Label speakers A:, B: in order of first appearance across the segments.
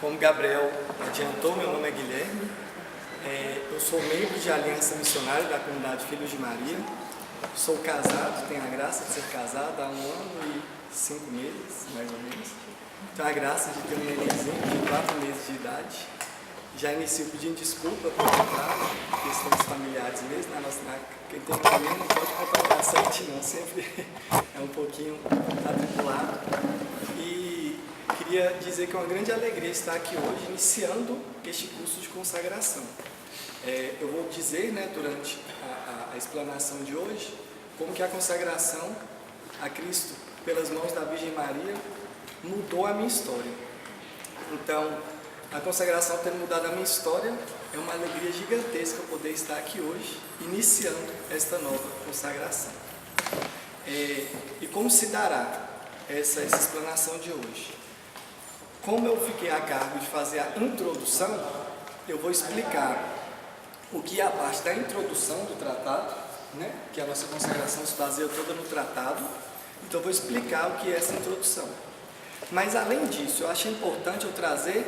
A: Como Gabriel adiantou, meu nome é Guilherme, eu sou membro de Aliança Missionária da Comunidade Filhos de Maria, sou casado, tenho a graça de ser casado há 1 ano e 5 meses, mais ou menos. Tenho a graça de ter um nenenzinho de 4 meses de idade. Já inicio pedindo desculpa por contar questões familiares mesmo, quem tem neném não pode contar um bastante não, sempre é um pouquinho atribulado. E queria dizer que é uma grande alegria estar aqui hoje, iniciando este curso de consagração. Eu vou dizer, durante a explanação de hoje, como que a consagração a Cristo pelas mãos da Virgem Maria mudou a minha história. Então, a consagração tendo mudado a minha história, é uma alegria gigantesca poder estar aqui hoje, iniciando esta nova consagração. E como se dará essa explanação de hoje? Como eu fiquei a cargo de fazer a introdução, eu vou explicar o que é a parte da introdução do tratado, que a nossa consagração se baseia toda no tratado. Então eu vou explicar o que é essa introdução. Mas além disso, eu acho importante eu trazer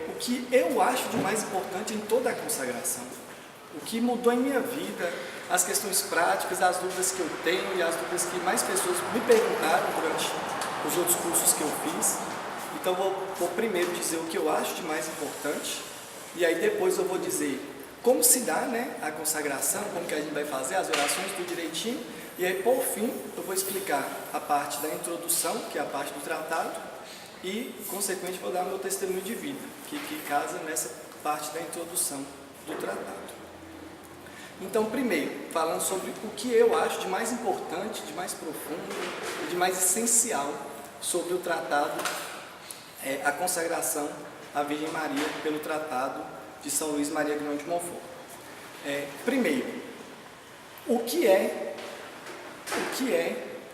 A: o que eu acho de mais importante em toda a consagração. O que mudou em minha vida, as questões práticas, as dúvidas que eu tenho e as dúvidas que mais pessoas me perguntaram durante os outros cursos que eu fiz. Então vou primeiro dizer o que eu acho de mais importante, e aí depois eu vou dizer como se dá a consagração, como que a gente vai fazer as orações, tudo direitinho, e aí por fim eu vou explicar a parte da introdução, que é a parte do tratado, e consequentemente vou dar meu testemunho de vida, que casa nessa parte da introdução do tratado. Então, primeiro, falando sobre o que eu acho de mais importante, de mais profundo, de mais essencial sobre o tratado, a consagração à Virgem Maria pelo tratado de São Luís Maria Grignon de Montfort. Primeiro, o que é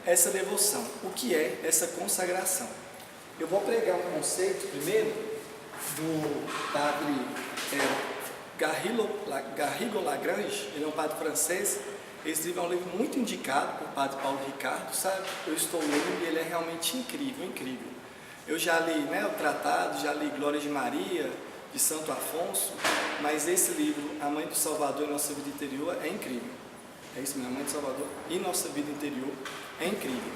A: essa devoção? O que é essa consagração? Eu vou pregar um conceito primeiro do padre Garrigou Lagrange. Ele é um padre francês. Esse livro é um livro muito indicado por padre Paulo Ricardo, sabe? Eu estou lendo e ele é realmente incrível, incrível. Eu já li o tratado, já li Glória de Maria, de Santo Afonso, mas esse livro, A Mãe do Salvador e Nossa Vida Interior, é incrível. É isso mesmo, A Mãe do Salvador e Nossa Vida Interior é incrível.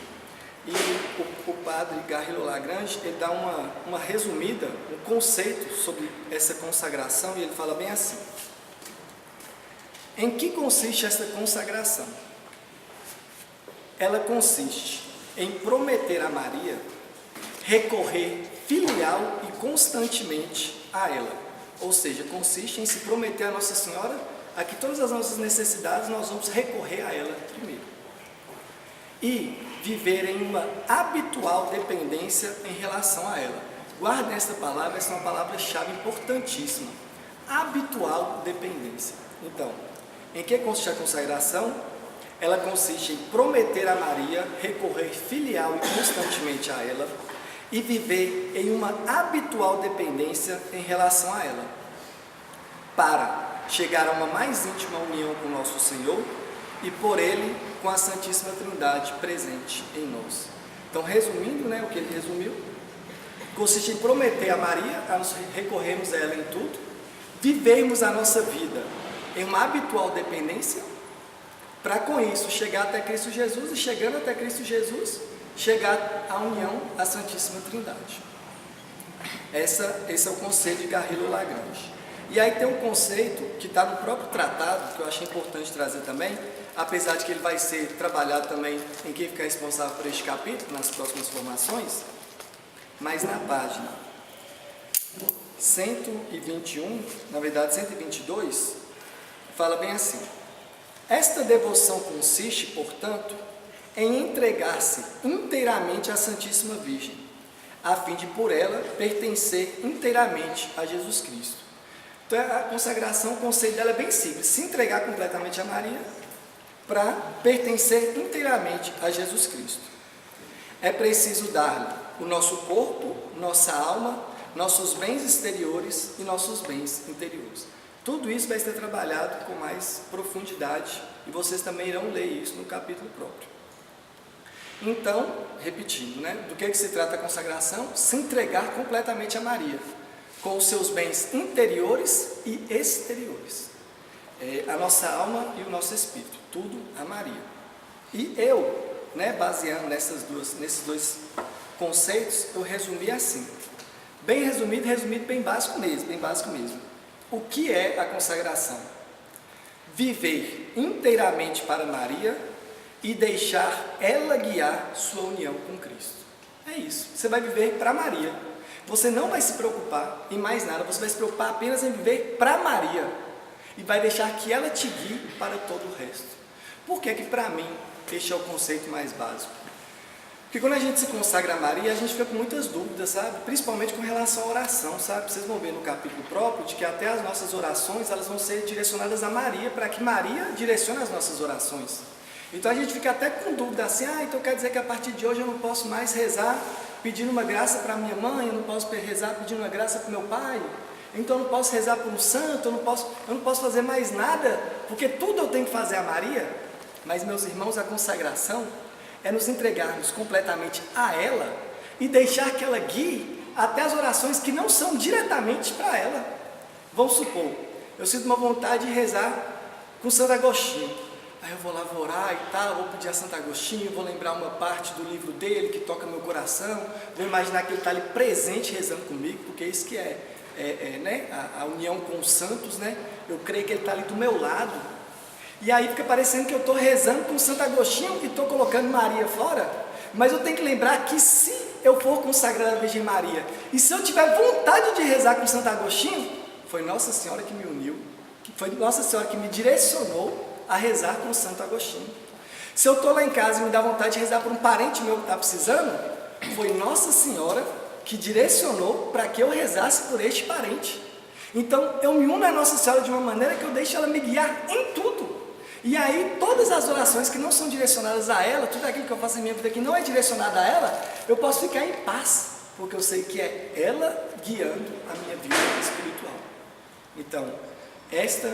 A: E o padre Garrigou Lagrange, ele dá uma resumida, um conceito sobre essa consagração, e ele fala bem assim: em que consiste essa consagração? Ela consiste em prometer a Maria recorrer filial e constantemente a ela. Ou seja, consiste em se prometer a Nossa Senhora a que todas as nossas necessidades nós vamos recorrer a ela primeiro. E viver em uma habitual dependência em relação a ela. Guardem esta palavra, essa é uma palavra-chave importantíssima. Habitual dependência. Então, em que consiste a consagração? Ela consiste em prometer a Maria recorrer filial e constantemente a ela e viver em uma habitual dependência em relação a ela, para chegar a uma mais íntima união com nosso Senhor e por Ele com a Santíssima Trindade presente em nós. Então, resumindo, o que ele resumiu, consiste em prometer a Maria, a nos recorrermos a ela em tudo, vivermos a nossa vida em uma habitual dependência, para com isso chegar até Cristo Jesus, e chegando até Cristo Jesus, chegar à união à Santíssima Trindade. Esse é o conceito de Garrigou Lagrange. E aí tem um conceito que está no próprio tratado, que eu achei importante trazer também, apesar de que ele vai ser trabalhado também em quem ficar responsável por este capítulo, nas próximas formações, mas na página 121, na verdade 122, fala bem assim: esta devoção consiste, portanto, em entregar-se inteiramente à Santíssima Virgem, a fim de por ela pertencer inteiramente a Jesus Cristo. Então a consagração, o conceito dela é bem simples: se entregar completamente a Maria para pertencer inteiramente a Jesus Cristo. É preciso dar-lhe o nosso corpo, nossa alma, nossos bens exteriores e nossos bens interiores. Tudo isso vai ser trabalhado com mais profundidade, e vocês também irão ler isso no capítulo próprio. Então, repetindo, né? Do que se trata a consagração? Se entregar completamente a Maria, com os seus bens interiores e exteriores. A nossa alma e o nosso espírito, tudo a Maria. E eu, né, baseando nesses dois conceitos, eu resumi assim, bem resumido, bem básico mesmo. O que é a consagração? Viver inteiramente para Maria e deixar ela guiar sua união com Cristo. É isso, você vai viver para Maria. Você não vai se preocupar em mais nada, você vai se preocupar apenas em viver para Maria. E vai deixar que ela te guie para todo o resto. Por que que para mim este é o conceito mais básico? Porque quando a gente se consagra a Maria, a gente fica com muitas dúvidas, sabe? Principalmente com relação à oração, sabe? Vocês vão ver no capítulo próprio de que até as nossas orações, elas vão ser direcionadas a Maria, para que Maria direcione as nossas orações. Então a gente fica até com dúvida assim, então quer dizer que a partir de hoje eu não posso mais rezar pedindo uma graça para minha mãe, eu não posso rezar pedindo uma graça para meu pai, então eu não posso rezar por um santo, eu não posso fazer mais nada, porque tudo eu tenho que fazer a Maria. Mas, meus irmãos, a consagração é nos entregarmos completamente a ela e deixar que ela guie até as orações que não são diretamente para ela. Vamos supor, eu sinto uma vontade de rezar com Santo Agostinho. Aí eu vou lá, vou orar e tal, vou pedir a Santo Agostinho, vou lembrar uma parte do livro dele que toca meu coração, vou imaginar que ele está ali presente rezando comigo, porque isso que né, a união com os santos, né? Eu creio que ele está ali do meu lado. E aí fica parecendo que eu estou rezando com Santo Agostinho e estou colocando Maria fora, mas eu tenho que lembrar que se eu for consagrar a Virgem Maria, e se eu tiver vontade de rezar com Santo Agostinho, foi Nossa Senhora que me uniu, foi Nossa Senhora que me direcionou a rezar com Santo Agostinho. Se eu estou lá em casa e me dá vontade de rezar por um parente meu que está precisando, foi Nossa Senhora que direcionou para que eu rezasse por este parente. Então eu me uno a Nossa Senhora de uma maneira que eu deixo ela me guiar em tudo. E aí todas as orações que não são direcionadas a ela, tudo aquilo que eu faço em minha vida que não é direcionado a ela, eu posso ficar em paz, porque eu sei que é ela guiando a minha vida espiritual. Então, esta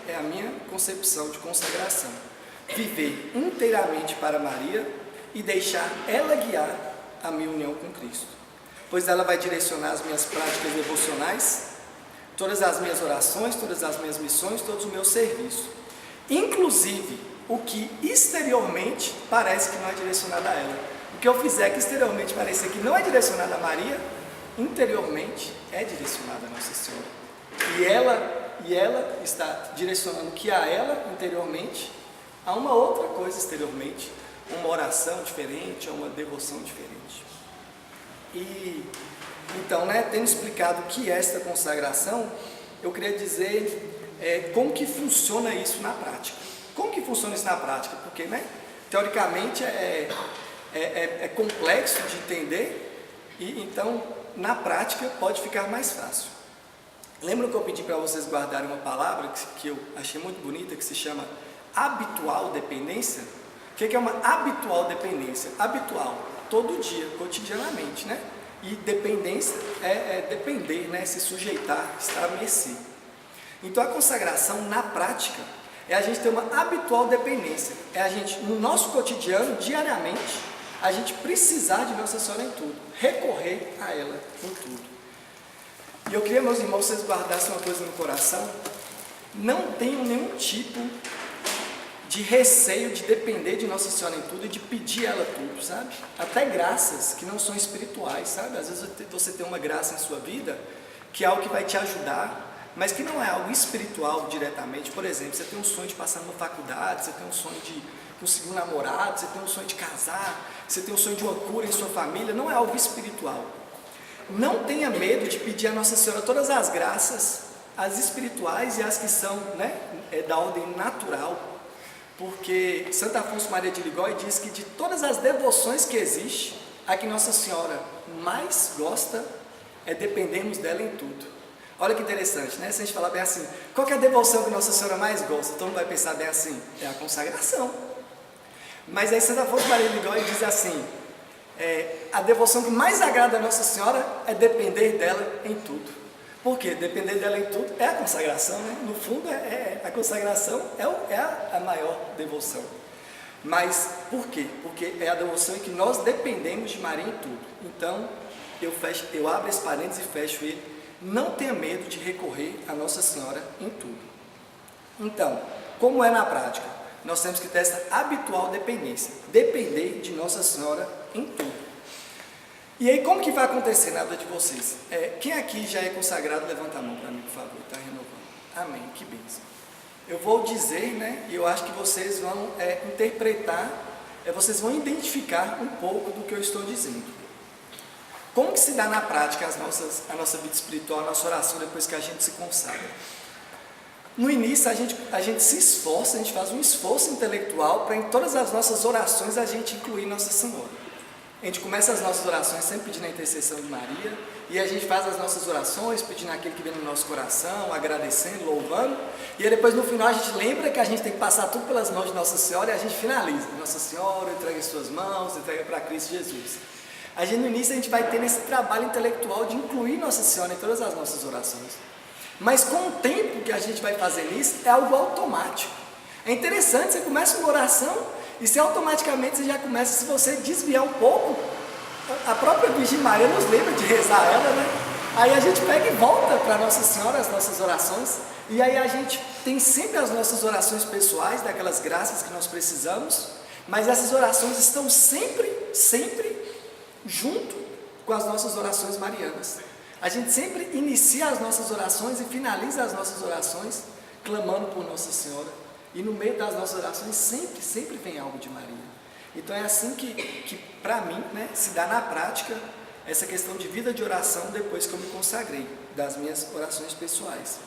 A: é a minha concepção de consagração. Viver inteiramente para Maria e deixar ela guiar a minha união com Cristo. Pois ela vai direcionar as minhas práticas devocionais, todas as minhas orações, todas as minhas missões, todos os meus serviços. Inclusive, o que exteriormente parece que não é direcionado a ela. O que eu fizer que exteriormente parecer que não é direcionado a Maria, interiormente é direcionado a Nossa Senhora. E ela está direcionando que a ela, interiormente, a uma outra coisa exteriormente, uma oração diferente, a uma devoção diferente. E então, né, tendo explicado o que é esta consagração, eu queria dizer como que funciona isso na prática. Como que funciona isso na prática? Porque, né, teoricamente é complexo de entender, e então na prática pode ficar mais fácil. Lembram que eu pedi para vocês guardarem uma palavra que eu achei muito bonita, que se chama habitual dependência? O que é uma habitual dependência? Habitual, todo dia, cotidianamente, né? E dependência é depender, né? Se sujeitar, estar à mercê. Então a consagração na prática é a gente ter uma habitual dependência, é a gente, no nosso cotidiano, diariamente, a gente precisar de Nossa Senhora em tudo, recorrer a ela em tudo. E eu queria, meus irmãos, vocês guardassem uma coisa no coração: não tenham nenhum tipo de receio de depender de Nossa Senhora em tudo e de pedir ela tudo, sabe? Até graças que não são espirituais, sabe? Às vezes você tem uma graça em sua vida que é algo que vai te ajudar, mas que não é algo espiritual diretamente. Por exemplo, você tem um sonho de passar numa faculdade, você tem um sonho de conseguir um namorado, você tem um sonho de casar, você tem um sonho de uma cura em sua família, não é algo espiritual. Não tenha medo de pedir a Nossa Senhora todas as graças, as espirituais e as que são, né, da ordem natural, porque Santo Afonso Maria de Ligói diz que de todas as devoções que existem, a que Nossa Senhora mais gosta é dependermos dela em tudo. Olha que interessante, né? Se a gente falar bem assim, qual que é a devoção que Nossa Senhora mais gosta? Todo mundo vai pensar bem assim, é a consagração. Mas aí Santo Afonso Maria de Ligói diz assim, a devoção que mais agrada a Nossa Senhora é depender dela em tudo. Por quê? Depender dela em tudo é a consagração, né? No fundo, a consagração é a maior devoção. Mas por quê? Porque é a devoção em que nós dependemos de Maria em tudo. Então, eu abro esse parênteses e fecho ele. Não tenha medo de recorrer a Nossa Senhora em tudo. Então, como é na prática? Nós temos que ter essa habitual dependência. Depender de Nossa Senhora em tudo. E aí, como que vai acontecer na vida de vocês? Quem aqui já é consagrado, levanta a mão para mim, por favor. Está renovando. Amém. Que bênção. Eu vou dizer, né? E eu acho que vocês vão interpretar, vocês vão identificar um pouco do que eu estou dizendo. Como que se dá na prática a nossa vida espiritual, a nossa oração depois que a gente se consagra? No início a gente se esforça, a gente faz um esforço intelectual para em todas as nossas orações a gente incluir Nossa Senhora. A gente começa as nossas orações sempre pedindo a intercessão de Maria, e a gente faz as nossas orações pedindo aquilo que vem no nosso coração, agradecendo, louvando, e aí depois no final a gente lembra que a gente tem que passar tudo pelas mãos de Nossa Senhora e a gente finaliza. Nossa Senhora, entrega em suas mãos, entrega para Cristo Jesus. A gente no início a gente vai ter esse trabalho intelectual de incluir Nossa Senhora em todas as nossas orações. Mas com o tempo que a gente vai fazendo isso, é algo automático. É interessante, você começa uma oração e se automaticamente você já começa, se você desviar um pouco, a própria Virgem Maria nos lembra de rezar ela, né? Aí a gente pega e volta para Nossa Senhora as nossas orações, e aí a gente tem sempre as nossas orações pessoais, daquelas graças que nós precisamos, mas essas orações estão sempre junto com as nossas orações marianas. A gente sempre inicia as nossas orações e finaliza as nossas orações clamando por Nossa Senhora. E no meio das nossas orações sempre vem algo de Maria. Então é assim que para mim, né, se dá na prática essa questão de vida de oração depois que eu me consagrei, das minhas orações pessoais.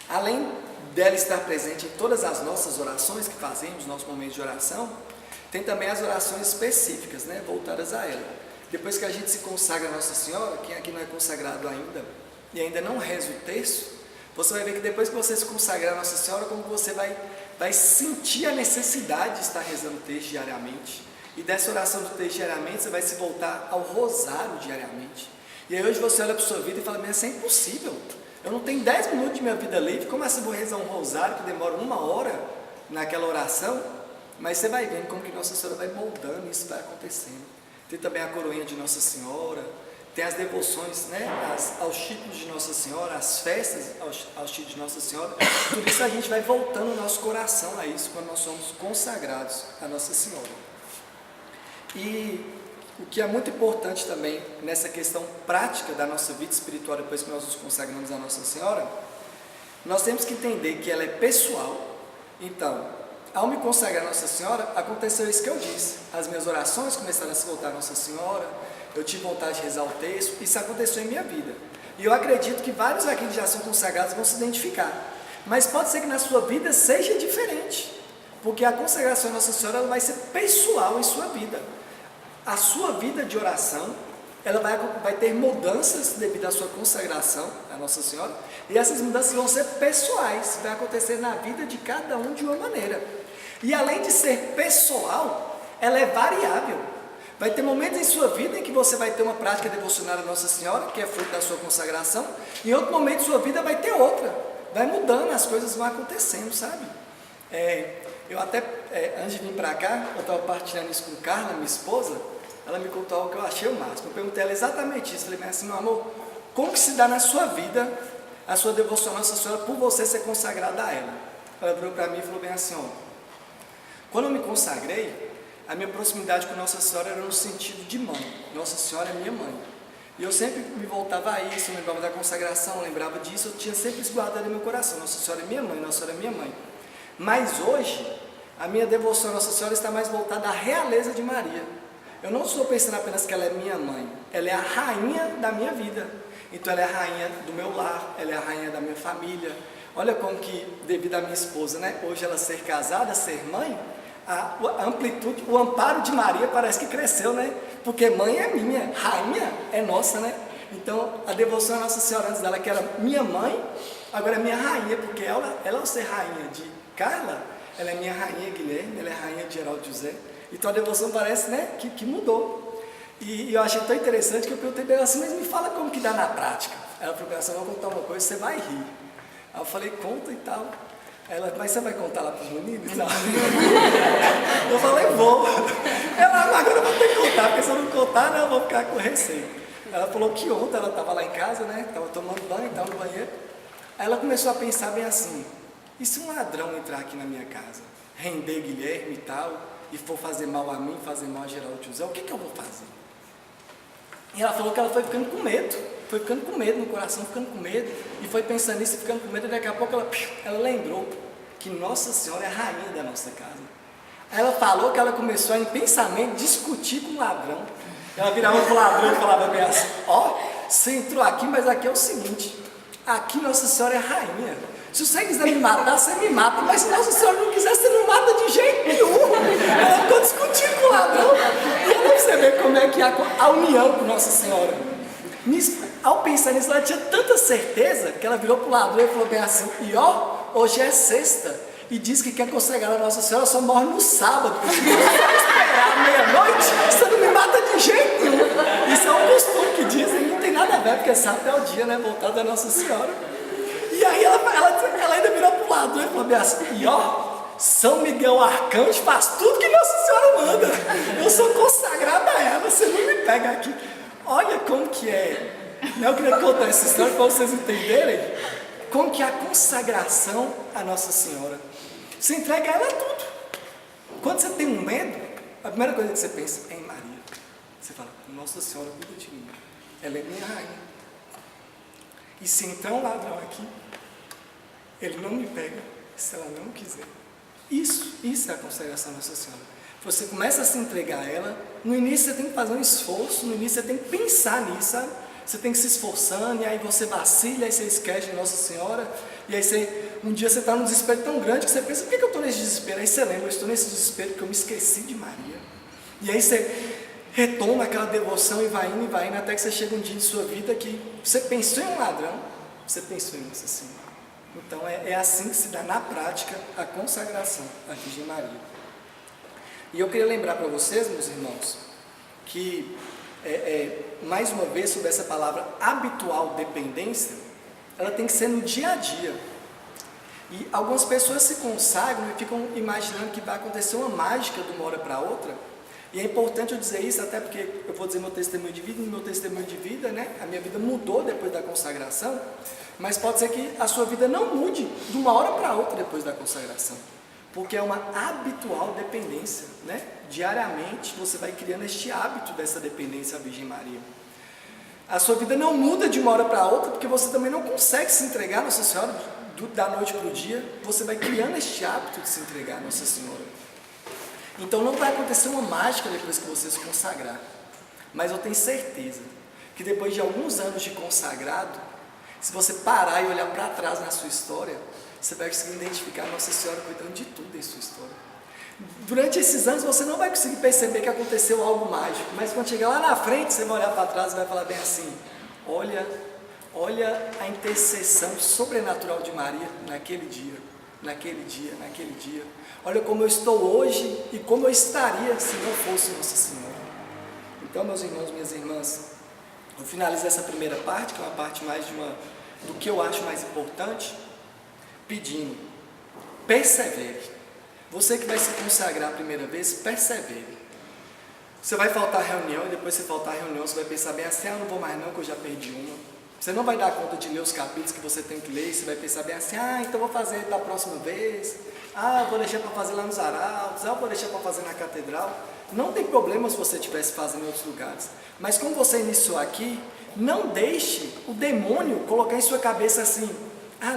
A: Além dela estar presente em todas as nossas orações que fazemos, nossos momentos de oração, tem também as orações específicas, né, voltadas a ela. Depois que a gente se consagra a Nossa Senhora, quem aqui não é consagrado ainda e ainda não reza o terço, você vai ver que depois que você se consagrar a Nossa Senhora, como você vai sentir a necessidade de estar rezando o terço diariamente. E dessa oração do terço diariamente, você vai se voltar ao rosário diariamente. E aí hoje você olha para a sua vida e fala, mas isso é impossível. Eu não tenho 10 minutos de minha vida livre, como assim eu vou rezar um rosário que demora 1 hora naquela oração? Mas você vai vendo como que Nossa Senhora vai moldando, isso vai acontecendo. Tem também a coroinha de Nossa Senhora, tem as devoções, né, aos títulos de Nossa Senhora, as festas aos títulos de Nossa Senhora. Tudo isso a gente vai voltando o nosso coração a isso quando nós somos consagrados a Nossa Senhora. E o que é muito importante também nessa questão prática da nossa vida espiritual depois que nós nos consagramos a Nossa Senhora, nós temos que entender que ela é pessoal. Então, ao me consagrar a Nossa Senhora, aconteceu isso que eu disse. As minhas orações começaram a se voltar a Nossa Senhora, eu tive vontade de rezar o texto, isso aconteceu em minha vida. E eu acredito que vários aqui que já são consagrados vão se identificar. Mas pode ser que na sua vida seja diferente, porque a consagração a Nossa Senhora ela vai ser pessoal em sua vida. A sua vida de oração, ela vai ter mudanças devido à sua consagração a Nossa Senhora, e essas mudanças vão ser pessoais, vai acontecer na vida de cada um de uma maneira. E além de ser pessoal, ela é variável. Vai ter momentos em sua vida em que você vai ter uma prática devocional a Nossa Senhora, que é fruto da sua consagração, e em outro momento de sua vida vai ter outra. Vai mudando, as coisas vão acontecendo, sabe? Eu até, antes de vir para cá, eu estava partilhando isso com Carla, minha esposa, ela me contou algo que eu achei o máximo. Eu perguntei a ela exatamente isso. Falei assim, meu amor, como que se dá na sua vida a sua devoção a Nossa Senhora por você ser consagrada a ela? Ela virou para mim e falou bem assim, ó, quando eu me consagrei, a minha proximidade com Nossa Senhora era no sentido de mãe. Nossa Senhora é minha mãe. E eu sempre me voltava a isso, eu lembrava da consagração, eu lembrava disso, eu tinha sempre isso guardado no meu coração. Nossa Senhora é minha mãe, Nossa Senhora é minha mãe. Mas hoje, a minha devoção a Nossa Senhora está mais voltada à realeza de Maria. Eu não estou pensando apenas que ela é minha mãe, ela é a rainha da minha vida. Então ela é a rainha do meu lar, ela é a rainha da minha família. Olha como que, devido à minha esposa, né, hoje ela ser casada, ser mãe, a amplitude, o amparo de Maria parece que cresceu, né? Porque mãe é minha, rainha é nossa, né? Então a devoção a Nossa Senhora antes dela, que era minha mãe, agora é minha rainha, porque ela ao ser rainha de Carla, ela é minha rainha Guilherme, ela é rainha de Geraldo José. Então a devoção parece, né, que mudou. E eu achei tão interessante que eu perguntei para ela assim, mas me fala como que dá na prática. Ela falou assim, eu vou contar uma coisa, você vai rir. Aí eu falei, conta e tal. Ela, mas você vai contar lá para os meninos? Não. Eu falei, vou. Ela, agora eu vou ter que contar, porque se eu não contar, né, eu vou ficar com receio. Ela falou que ontem ela estava lá em casa, né? Estava tomando banho, estava no banheiro. Aí ela começou a pensar bem assim, e se um ladrão entrar aqui na minha casa, render Guilherme e tal, e for fazer mal a mim, fazer mal a Geraldo José, o que eu vou fazer? E ela falou que ela foi ficando com medo. Foi ficando com medo no coração, ficando com medo, e foi pensando nisso, ficando com medo, e daqui a pouco ela lembrou que Nossa Senhora é a rainha da nossa casa. Aí ela falou que ela começou a, em pensamento, discutir com o ladrão. Ela virava para o ladrão e falava bem assim, você entrou aqui, mas aqui é o seguinte, aqui Nossa Senhora é a rainha. Se você quiser me matar, você me mata, mas se Nossa Senhora não quiser, você não mata de jeito nenhum. Ela ficou discutindo com o ladrão, e ela percebeu como é que é a união com Nossa Senhora. Ao pensar nisso, ela tinha tanta certeza que ela virou para o ladrão e falou bem assim, hoje é sexta, e diz que quer consagrar a Nossa Senhora só morre no sábado, porque se você esperar meia-noite, você não me mata de jeito nenhum. Isso é um costume que dizem, não tem nada a ver, porque sábado é o dia, né, voltado da Nossa Senhora. E aí ela ainda virou para o ladrão e falou bem assim, São Miguel Arcanjo faz tudo que Nossa Senhora manda, eu sou consagrada a ela, você não me pega aqui. Olha como que é. Eu queria contar essa história para vocês entenderem como que é a consagração à Nossa Senhora. Você entrega a ela tudo. Quando você tem um medo, a primeira coisa que você pensa é em Maria. Você fala, Nossa Senhora cuida de mim. Ela é minha rainha. E se entrar um ladrão aqui, ele não me pega se ela não quiser. Isso é a consagração à Nossa Senhora. Você começa a se entregar a ela, no início você tem que fazer um esforço, no início você tem que pensar nisso, sabe? Você tem que se esforçando, e aí você vacila, aí você esquece de Nossa Senhora, e aí um dia você está num desespero tão grande que você pensa, por que eu estou nesse desespero? Aí você lembra, eu estou nesse desespero porque eu me esqueci de Maria. E aí você retoma aquela devoção e vai indo, até que você chega um dia de sua vida que você pensou em um ladrão, você pensou em Nossa Senhora. Então é assim que se dá na prática a consagração à Virgem Maria. E eu queria lembrar para vocês, meus irmãos, que mais uma vez sobre essa palavra habitual dependência, ela tem que ser no dia a dia. E algumas pessoas se consagram e ficam imaginando que vai acontecer uma mágica de uma hora para outra. E é importante eu dizer isso, até porque eu vou dizer meu testemunho de vida, e no meu testemunho de vida, né, a minha vida mudou depois da consagração, mas pode ser que a sua vida não mude de uma hora para outra depois da consagração. Porque é uma habitual dependência, né? Diariamente você vai criando este hábito dessa dependência à Virgem Maria. A sua vida não muda de uma hora para outra, porque você também não consegue se entregar a Nossa Senhora da noite para o dia. Você vai criando este hábito de se entregar a Nossa Senhora. Então não vai acontecer uma mágica depois que você se consagrar. Mas eu tenho certeza que depois de alguns anos de consagrado, se você parar e olhar para trás na sua história, você vai conseguir identificar a Nossa Senhora cuidando de tudo em sua história. Durante esses anos você não vai conseguir perceber que aconteceu algo mágico, mas quando chegar lá na frente, você vai olhar para trás e vai falar bem assim, olha a intercessão sobrenatural de Maria naquele dia. Olha como eu estou hoje e como eu estaria se não fosse Nossa Senhora. Então, meus irmãos, minhas irmãs, eu finalizo essa primeira parte, que é uma parte mais do que eu acho mais importante, pedindo, persevere. Você que vai se consagrar a primeira vez, persevere. Você vai faltar reunião, e depois que você faltar reunião, você vai pensar bem assim, eu não vou mais não, que eu já perdi uma. Você não vai dar conta de ler os capítulos que você tem que ler, você vai pensar bem assim, então vou fazer da próxima vez, vou deixar para fazer lá nos arautos, vou deixar para fazer na catedral. Não tem problema se você estivesse fazendo em outros lugares, mas como você iniciou aqui, não deixe o demônio colocar em sua cabeça assim,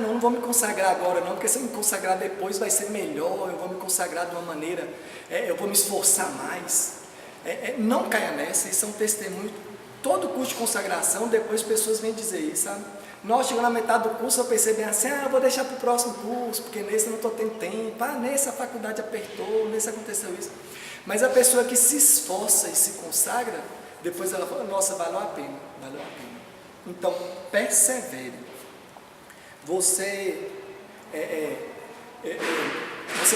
A: não vou me consagrar agora não, porque se eu me consagrar depois vai ser melhor, eu vou me consagrar de uma maneira, eu vou me esforçar mais. Não caia nessa, isso é um testemunho. Todo curso de consagração, depois pessoas vêm dizer isso, sabe? Nós chegamos na metade do curso, eu pensei bem assim, eu vou deixar para o próximo curso, porque nesse eu não estou tendo tempo, nesse a faculdade apertou, nesse aconteceu isso. Mas a pessoa que se esforça e se consagra, depois ela fala, nossa, valeu a pena. Então, persevere. Você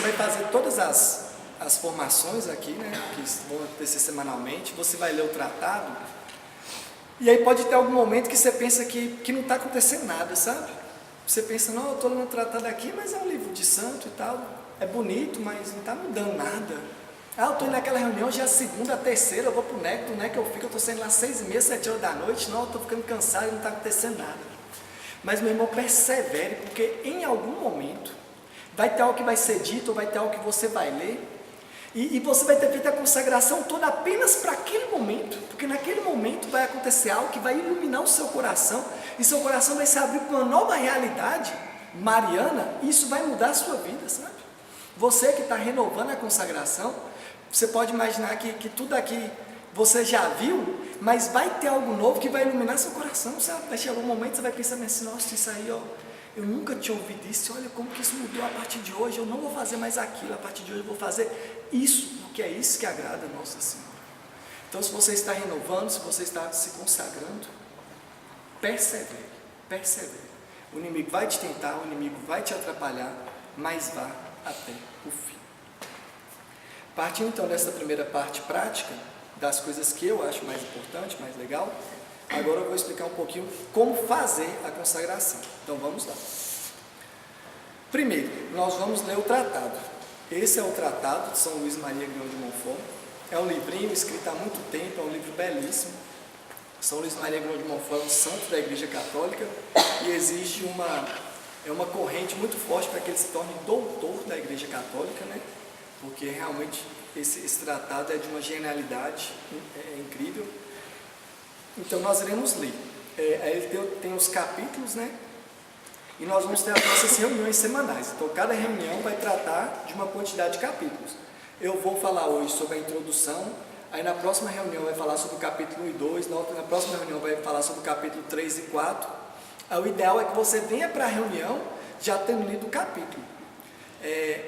A: vai fazer todas as formações aqui, né, que vão acontecer semanalmente, você vai ler o tratado, e aí pode ter algum momento que você pensa que não está acontecendo nada, sabe? Você pensa, não, eu estou lendo um tratado aqui, mas é um livro de santo e tal, é bonito, mas não está mudando nada. Ah, eu estou indo naquela reunião, já é a segunda, a terceira, eu vou para o NEC, do NEC eu fico, eu estou saindo lá 6h30, 7 horas da noite, não, eu estou ficando cansado e não está acontecendo nada. Mas, meu irmão, persevere, porque em algum momento vai ter algo que vai ser dito, ou vai ter algo que você vai ler, e você vai ter feito a consagração toda apenas para aquele momento, porque naquele momento vai acontecer algo que vai iluminar o seu coração, e seu coração vai se abrir para uma nova realidade mariana, e isso vai mudar a sua vida, sabe? Você que está renovando a consagração, você pode imaginar que tudo aqui você já viu, mas vai ter algo novo que vai iluminar seu coração, sabe? Vai chegar um momento que você vai pensar assim, nossa, isso aí, ó, eu nunca tinha ouvido isso, olha como que isso mudou a partir de hoje, eu não vou fazer mais aquilo, a partir de hoje eu vou fazer isso, porque é isso que agrada a Nossa Senhora. Então, se você está renovando, se você está se consagrando, persevere, persevere. O inimigo vai te tentar, o inimigo vai te atrapalhar, mas vá até o fim. Partindo então dessa primeira parte prática, das coisas que eu acho mais importante, mais legal, agora eu vou explicar um pouquinho como fazer a consagração. Então vamos lá. Primeiro, nós vamos ler o tratado. Esse é o tratado de São Luís Maria Grignion de Montfort. É um livrinho escrito há muito tempo, é um livro belíssimo. São Luís Maria Grignion de Montfort é um santo da Igreja Católica e exige uma corrente muito forte para que ele se torne doutor da Igreja Católica, né? Porque realmente esse tratado é de uma genialidade incrível. Então nós iremos ler. Ele tem os capítulos, né? E nós vamos ter as nossas reuniões semanais. Então cada reunião vai tratar de uma quantidade de capítulos. Eu vou falar hoje sobre a introdução, aí na próxima reunião vai falar sobre o capítulo 1 e 2, na próxima reunião vai falar sobre o capítulo 3 e 4. O ideal é que você venha para a reunião já tendo lido o capítulo.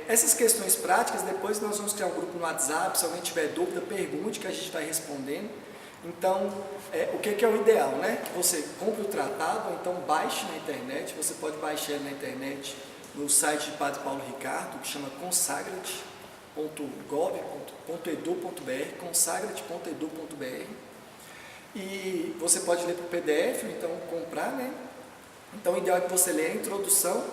A: Essas questões práticas, depois nós vamos criar um grupo no WhatsApp, se alguém tiver dúvida, pergunte que a gente vai respondendo. Então, o que é o ideal, né? Que você compre o tratado, ou então baixe na internet, você pode baixar ele na internet, no site de Padre Paulo Ricardo, que chama consagrate.gov.edu.br, consagrate.edu.br, e você pode ler por PDF, ou então comprar, né? Então, o ideal é que você leia a introdução,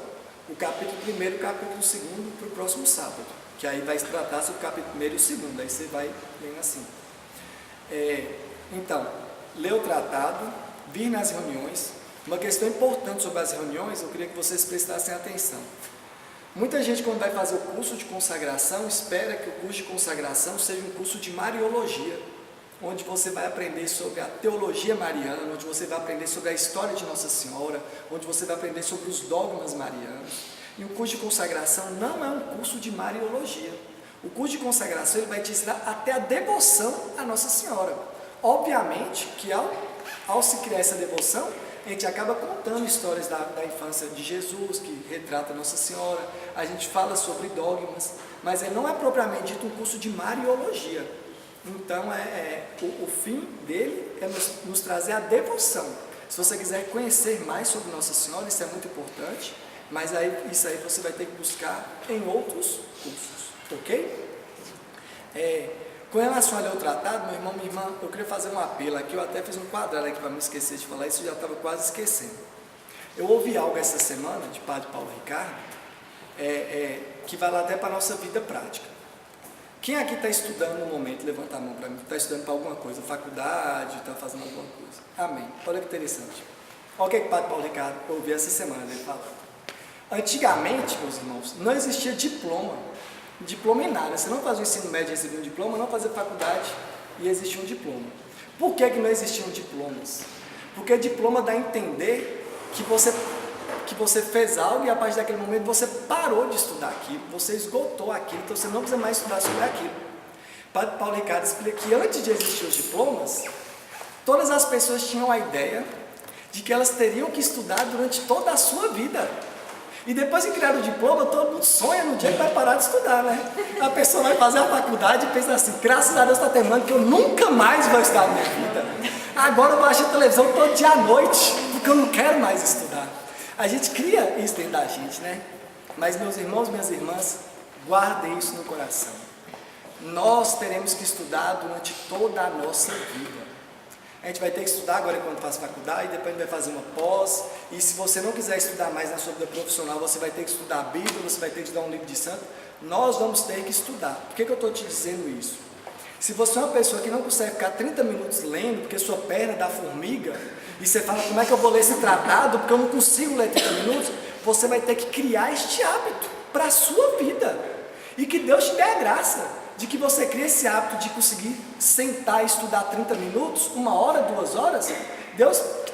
A: o capítulo 1 e o capítulo 2 para o próximo sábado, que aí vai se tratar sobre o capítulo 1 e o 2, aí você vai lendo assim. Então, ler o tratado, vir nas reuniões. Uma questão importante sobre as reuniões, eu queria que vocês prestassem atenção. Muita gente, quando vai fazer o curso de consagração, espera que o curso de consagração seja um curso de Mariologia, onde você vai aprender sobre a teologia mariana, onde você vai aprender sobre a história de Nossa Senhora, onde você vai aprender sobre os dogmas marianos. E o curso de consagração não é um curso de Mariologia. O curso de consagração ele vai te ensinar até a devoção à Nossa Senhora. Obviamente que ao se criar essa devoção, a gente acaba contando histórias da infância de Jesus, que retrata Nossa Senhora, a gente fala sobre dogmas, mas não é propriamente dito um curso de Mariologia. Então, o fim dele é nos trazer a devoção. Se você quiser conhecer mais sobre Nossa Senhora, isso é muito importante, mas isso aí você vai ter que buscar em outros cursos, ok? Com relação a ler o tratado, meu irmão, minha irmã, eu queria fazer um apelo aqui, eu até fiz um quadrado aqui para me esquecer de falar isso, eu já estava quase esquecendo. Eu ouvi algo essa semana de Padre Paulo Ricardo, que vai lá até para a nossa vida prática. Quem aqui está estudando no momento, levanta a mão para mim, está estudando para alguma coisa, faculdade, está fazendo alguma coisa. Amém. Olha que interessante. Olha o que o Padre Paulo Ricardo, eu ouvi essa semana dele falar. Antigamente, meus irmãos, não existia diploma em nada. Você não fazia o ensino médio e recebia um diploma, não fazia faculdade e existia um diploma. Por que não existiam diplomas? Porque diploma dá a entender que você fez algo e a partir daquele momento você parou de estudar aquilo, você esgotou aquilo, então você não precisa mais estudar sobre aquilo. Padre Paulo Ricardo explica que antes de existir os diplomas, todas as pessoas tinham a ideia de que elas teriam que estudar durante toda a sua vida. E depois que criaram o diploma, todo mundo sonha no dia que vai parar de estudar, né? A pessoa vai fazer a faculdade e pensa assim, graças a Deus está terminando, que eu nunca mais vou estudar na minha vida. Agora eu vou assistir televisão todo dia à noite, porque eu não quero mais estudar. A gente cria isso dentro da gente, né? Mas meus irmãos, minhas irmãs, guardem isso no coração. Nós teremos que estudar durante toda a nossa vida. A gente vai ter que estudar agora enquanto faz faculdade, depois a gente vai fazer uma pós, e se você não quiser estudar mais na sua vida profissional, você vai ter que estudar a Bíblia, você vai ter que estudar um livro de santo, nós vamos ter que estudar. Por que eu estou te dizendo isso? Se você é uma pessoa que não consegue ficar 30 minutos lendo, porque sua perna dá formiga, e você fala, como é que eu vou ler esse tratado, porque eu não consigo ler 30 minutos, você vai ter que criar este hábito para a sua vida, e que Deus te dê a graça de que você crie esse hábito de conseguir sentar e estudar 30 minutos, 1 hora, 2 horas,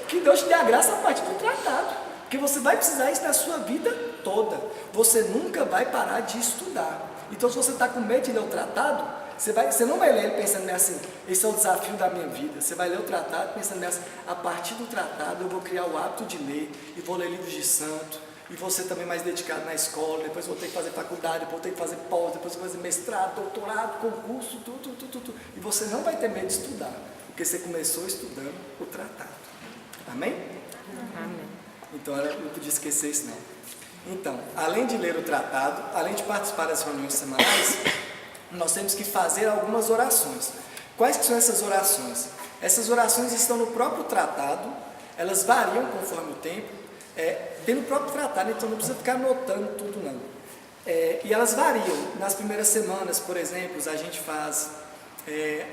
A: que Deus te dê a graça a partir do tratado, porque você vai precisar isso na sua vida toda, você nunca vai parar de estudar. Então se você está com medo de ler o tratado, você não vai ler ele pensando assim, esse é o desafio da minha vida, você vai ler o tratado pensando nessa, a partir do tratado eu vou criar o hábito de ler, e vou ler livros de santo, e você também mais dedicado na escola, depois vou ter que fazer faculdade, depois vou ter que fazer pós, depois vou fazer mestrado, doutorado, concurso, tudo. E você não vai ter medo de estudar, porque você começou estudando o tratado. Amém?
B: Amém.
A: Então eu não podia esquecer isso não. Então, além de ler o tratado, além de participar das reuniões semanais, nós temos que fazer algumas orações. Quais que são essas orações? Essas orações estão no próprio tratado, elas variam conforme o tempo, tem no próprio tratado, então não precisa ficar anotando tudo não. E elas variam. Nas primeiras semanas, por exemplo, a gente faz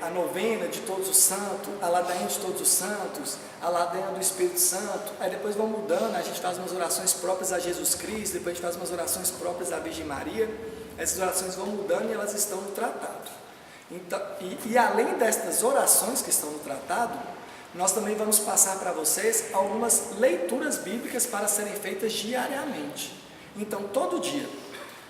A: a novena de todos os santos, a ladainha de todos os santos, a ladainha do Espírito Santo, aí depois vão mudando, a gente faz umas orações próprias a Jesus Cristo, depois a gente faz umas orações próprias à Virgem Maria, essas orações vão mudando e elas estão no tratado. Então, e além destas orações que estão no tratado, nós também vamos passar para vocês algumas leituras bíblicas para serem feitas diariamente. Então, todo dia,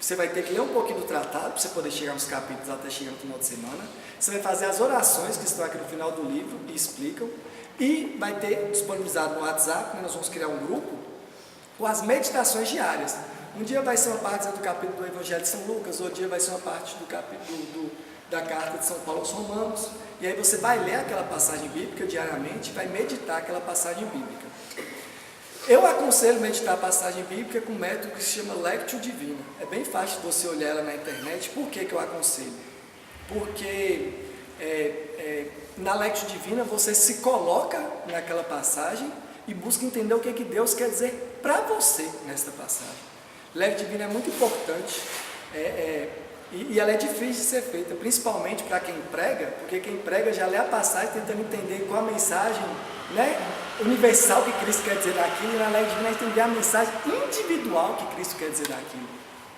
A: você vai ter que ler um pouquinho do tratado, para você poder chegar nos capítulos até chegar no final de semana. Você vai fazer as orações que estão aqui no final do livro e explicam. E vai ter disponibilizado no WhatsApp, né, nós vamos criar um grupo, com as meditações diárias. Um dia vai ser uma parte do capítulo do Evangelho de São Lucas, outro dia vai ser uma parte do capítulo da carta de São Paulo aos Romanos, e aí você vai ler aquela passagem bíblica diariamente e vai meditar aquela passagem bíblica. Eu aconselho meditar a passagem bíblica com um método que se chama Lectio Divina. É bem fácil de você olhar ela na internet. Por que eu aconselho? Porque na Lectio Divina você se coloca naquela passagem e busca entender o que Deus quer dizer para você nesta passagem. Lectio Divina é muito importante, e ela é difícil de ser feita, principalmente para quem prega, porque quem prega já lê a passagem tentando entender qual a mensagem, né, universal que Cristo quer dizer daquilo, e na Lectio Divina a gente entender a mensagem individual que Cristo quer dizer daquilo.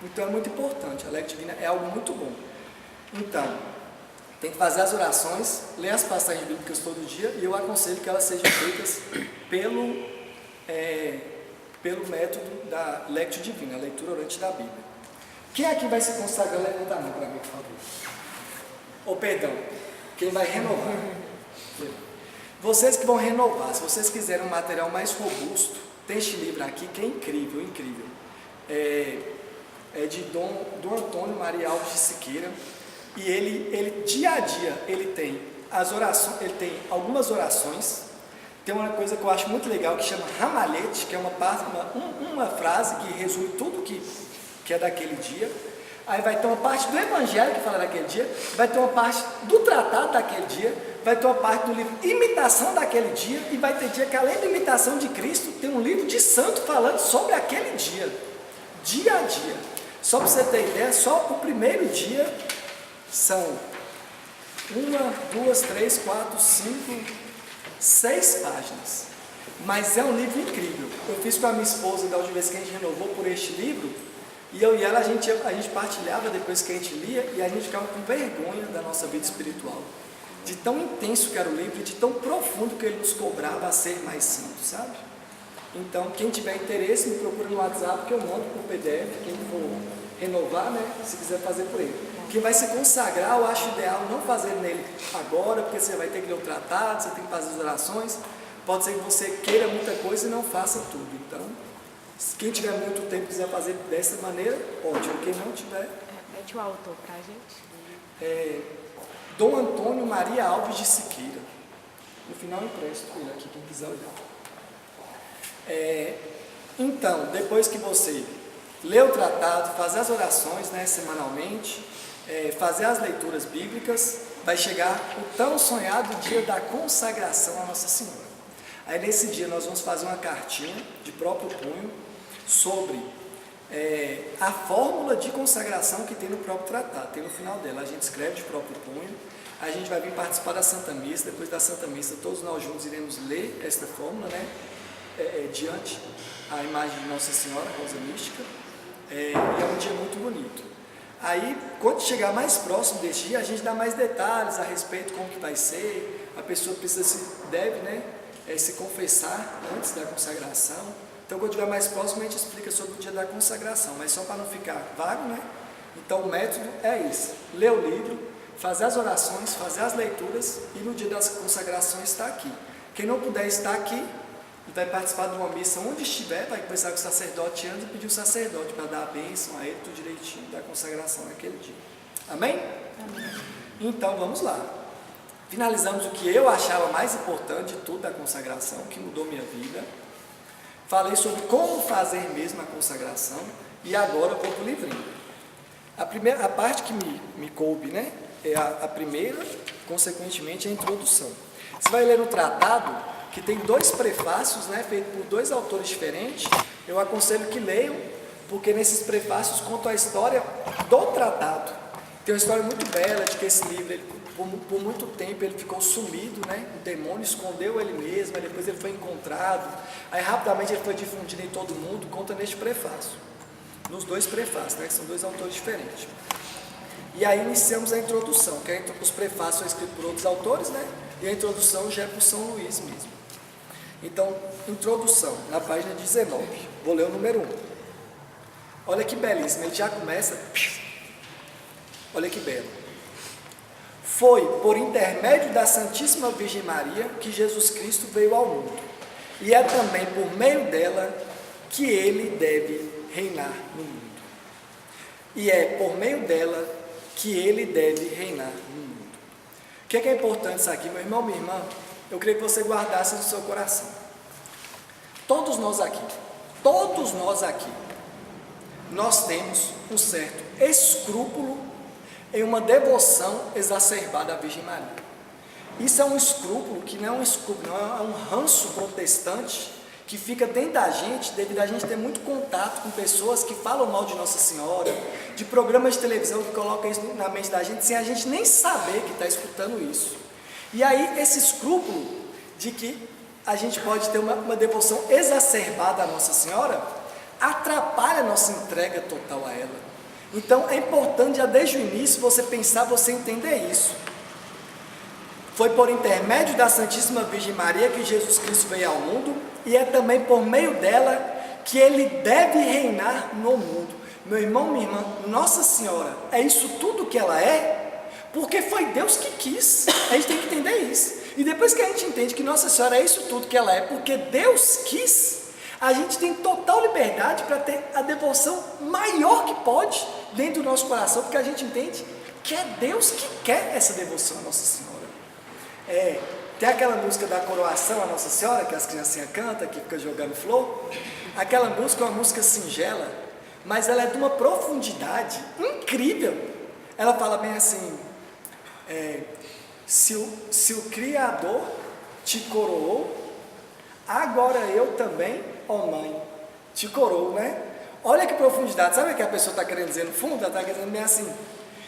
A: Então é muito importante, a Lectio Divina é algo muito bom. Então, tem que fazer as orações, ler as passagens bíblicas todo dia, e eu aconselho que elas sejam feitas pelo método da Lectio Divina, a leitura orante da Bíblia. Quem aqui vai se consagrar? Levanta a mão para mim, por favor. Ou perdão, quem vai renovar? Vocês que vão renovar, se vocês quiserem um material mais robusto, tem este livro aqui que é incrível, incrível. É de Dom Antônio Maria Alves de Siqueira, e ele dia a dia ele tem as orações, ele tem algumas orações. Tem uma coisa que eu acho muito legal que chama ramalhete, que é uma frase que resume tudo que é daquele dia. Aí vai ter uma parte do Evangelho que fala daquele dia, vai ter uma parte do tratado daquele dia, vai ter uma parte do livro Imitação daquele dia, e vai ter dia que além da imitação de Cristo, tem um livro de santo falando sobre aquele dia, dia a dia. Só para você ter ideia, só o primeiro dia são 1, 2, 3, 4, 5, 6 páginas. Mas é um livro incrível. Eu fiz com a minha esposa da última vez que a gente renovou por este livro, e eu e ela, a gente partilhava depois que a gente lia, e a gente ficava com vergonha da nossa vida espiritual, de tão intenso que era o livro, e de tão profundo que ele nos cobrava a ser mais santo, sabe? Então, quem tiver interesse, me procura no WhatsApp, que eu mando por PDF, quem for renovar, né, se quiser fazer por ele. Quem vai se consagrar, eu acho ideal não fazer nele agora, porque você vai ter que ler o tratado, você tem que fazer as orações, pode ser que você queira muita coisa e não faça tudo. Então, quem tiver muito tempo e quiser fazer dessa maneira, ótimo. Quem não tiver...
B: Repete o autor para a gente.
A: Dom Antônio Maria Alves de Siqueira. No final eu empresto ele aqui, quem quiser olhar. Então, depois que você lê o tratado, fazer as orações, né, semanalmente, fazer as leituras bíblicas, vai chegar o tão sonhado dia da consagração à Nossa Senhora. Aí nesse dia nós vamos fazer uma cartinha de próprio punho sobre a fórmula de consagração que tem no próprio tratado. Tem no final dela, a gente escreve de próprio punho, a gente vai vir participar da Santa Missa. Depois da Santa Missa todos nós juntos iremos ler esta fórmula, né? Diante a imagem de Nossa Senhora, Rosa Mística, e é um dia muito bonito. Aí, quando chegar mais próximo desse dia, a gente dá mais detalhes a respeito de como que vai ser. A pessoa deve se confessar antes da consagração. Então, quando estiver mais próximo, a gente explica sobre o dia da consagração, mas só para não ficar vago, né? Então, o método é esse: ler o livro, fazer as orações, fazer as leituras, e no dia das consagrações estar aqui. Quem não puder estar aqui, vai participar de uma missa onde estiver, vai conversar com o sacerdote antes e pedir o sacerdote para dar a bênção a ele, tudo direitinho, da consagração naquele dia. Amém?
B: Amém.
A: Então vamos lá. Finalizamos o que eu achava mais importante de tudo da consagração, que mudou minha vida. Falei sobre como fazer mesmo a consagração, e agora eu vou para o livrinho. A parte que me coube, né, é a primeira, consequentemente a introdução. Você vai ler no tratado, que tem 2 prefácios, né, feitos por 2 autores diferentes. Eu aconselho que leiam, porque nesses prefácios contam a história do tratado. Tem uma história muito bela de que esse livro, por muito tempo, ele ficou sumido, né? O demônio escondeu ele mesmo, aí depois ele foi encontrado, aí rapidamente ele foi difundido em todo mundo. Conta neste prefácio, nos 2 prefácios, né, que são 2 autores diferentes. E aí iniciamos a introdução, que os prefácios são escritos por outros autores, né? E a introdução já é por São Luís mesmo. Então, introdução, na página 19, vou ler o número 1. Olha que belíssimo, ele já começa, olha que belo. Foi por intermédio da Santíssima Virgem Maria que Jesus Cristo veio ao mundo, e é também por meio dela que ele deve reinar no mundo. E é por meio dela que ele deve reinar no mundo. O que é importante isso aqui, meu irmão, minha irmã? Eu queria que você guardasse no seu coração. Todos nós aqui, nós temos um certo escrúpulo em uma devoção exacerbada à Virgem Maria. Isso é um escrúpulo que não é um escrúpulo, não é um ranço protestante que fica dentro da gente, devido a gente ter muito contato com pessoas que falam mal de Nossa Senhora, de programas de televisão que colocam isso na mente da gente, sem a gente nem saber que está escutando isso. E aí, esse escrúpulo de que a gente pode ter uma devoção exacerbada à Nossa Senhora, atrapalha a nossa entrega total a ela. Então, é importante, já desde o início, você pensar, você entender isso. Foi por intermédio da Santíssima Virgem Maria que Jesus Cristo veio ao mundo, e é também por meio dela que ele deve reinar no mundo. Meu irmão, minha irmã, Nossa Senhora é isso tudo que ela é, porque foi Deus que quis. A gente tem que entender isso. E depois que a gente entende que Nossa Senhora é isso tudo que ela é, porque Deus quis, a gente tem total liberdade para ter a devoção maior que pode dentro do nosso coração, porque a gente entende que é Deus que quer essa devoção à Nossa Senhora. Tem aquela música da coroação à Nossa Senhora, que as criancinhas cantam, que fica jogando flor. Aquela música é uma música singela, mas ela é de uma profundidade incrível. Ela fala bem assim, se o Criador te coroou, agora eu também, ó mãe, te coroo, né? Olha que profundidade. Sabe o que a pessoa está querendo dizer no fundo? Ela está querendo bem assim,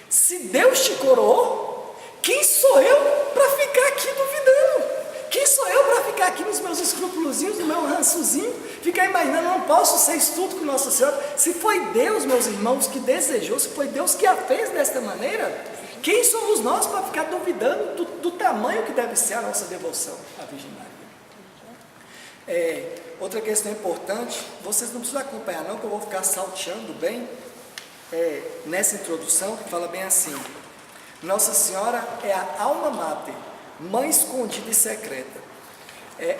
A: se Deus te coroou, quem sou eu para ficar aqui duvidando? Quem sou eu para ficar aqui nos meus escrúpulozinhos, no meu rançozinho, ficar imaginando, não posso ser isso tudo com Nossa Senhora? Se foi Deus, meus irmãos, que desejou, se foi Deus que a fez desta maneira, quem somos nós para ficar duvidando do tamanho que deve ser a nossa devoção à Virgem Maria? Outra questão importante, vocês não precisam acompanhar não, que eu vou ficar salteando bem, nessa introdução, que fala bem assim, Nossa Senhora é a alma mater, mãe escondida e secreta.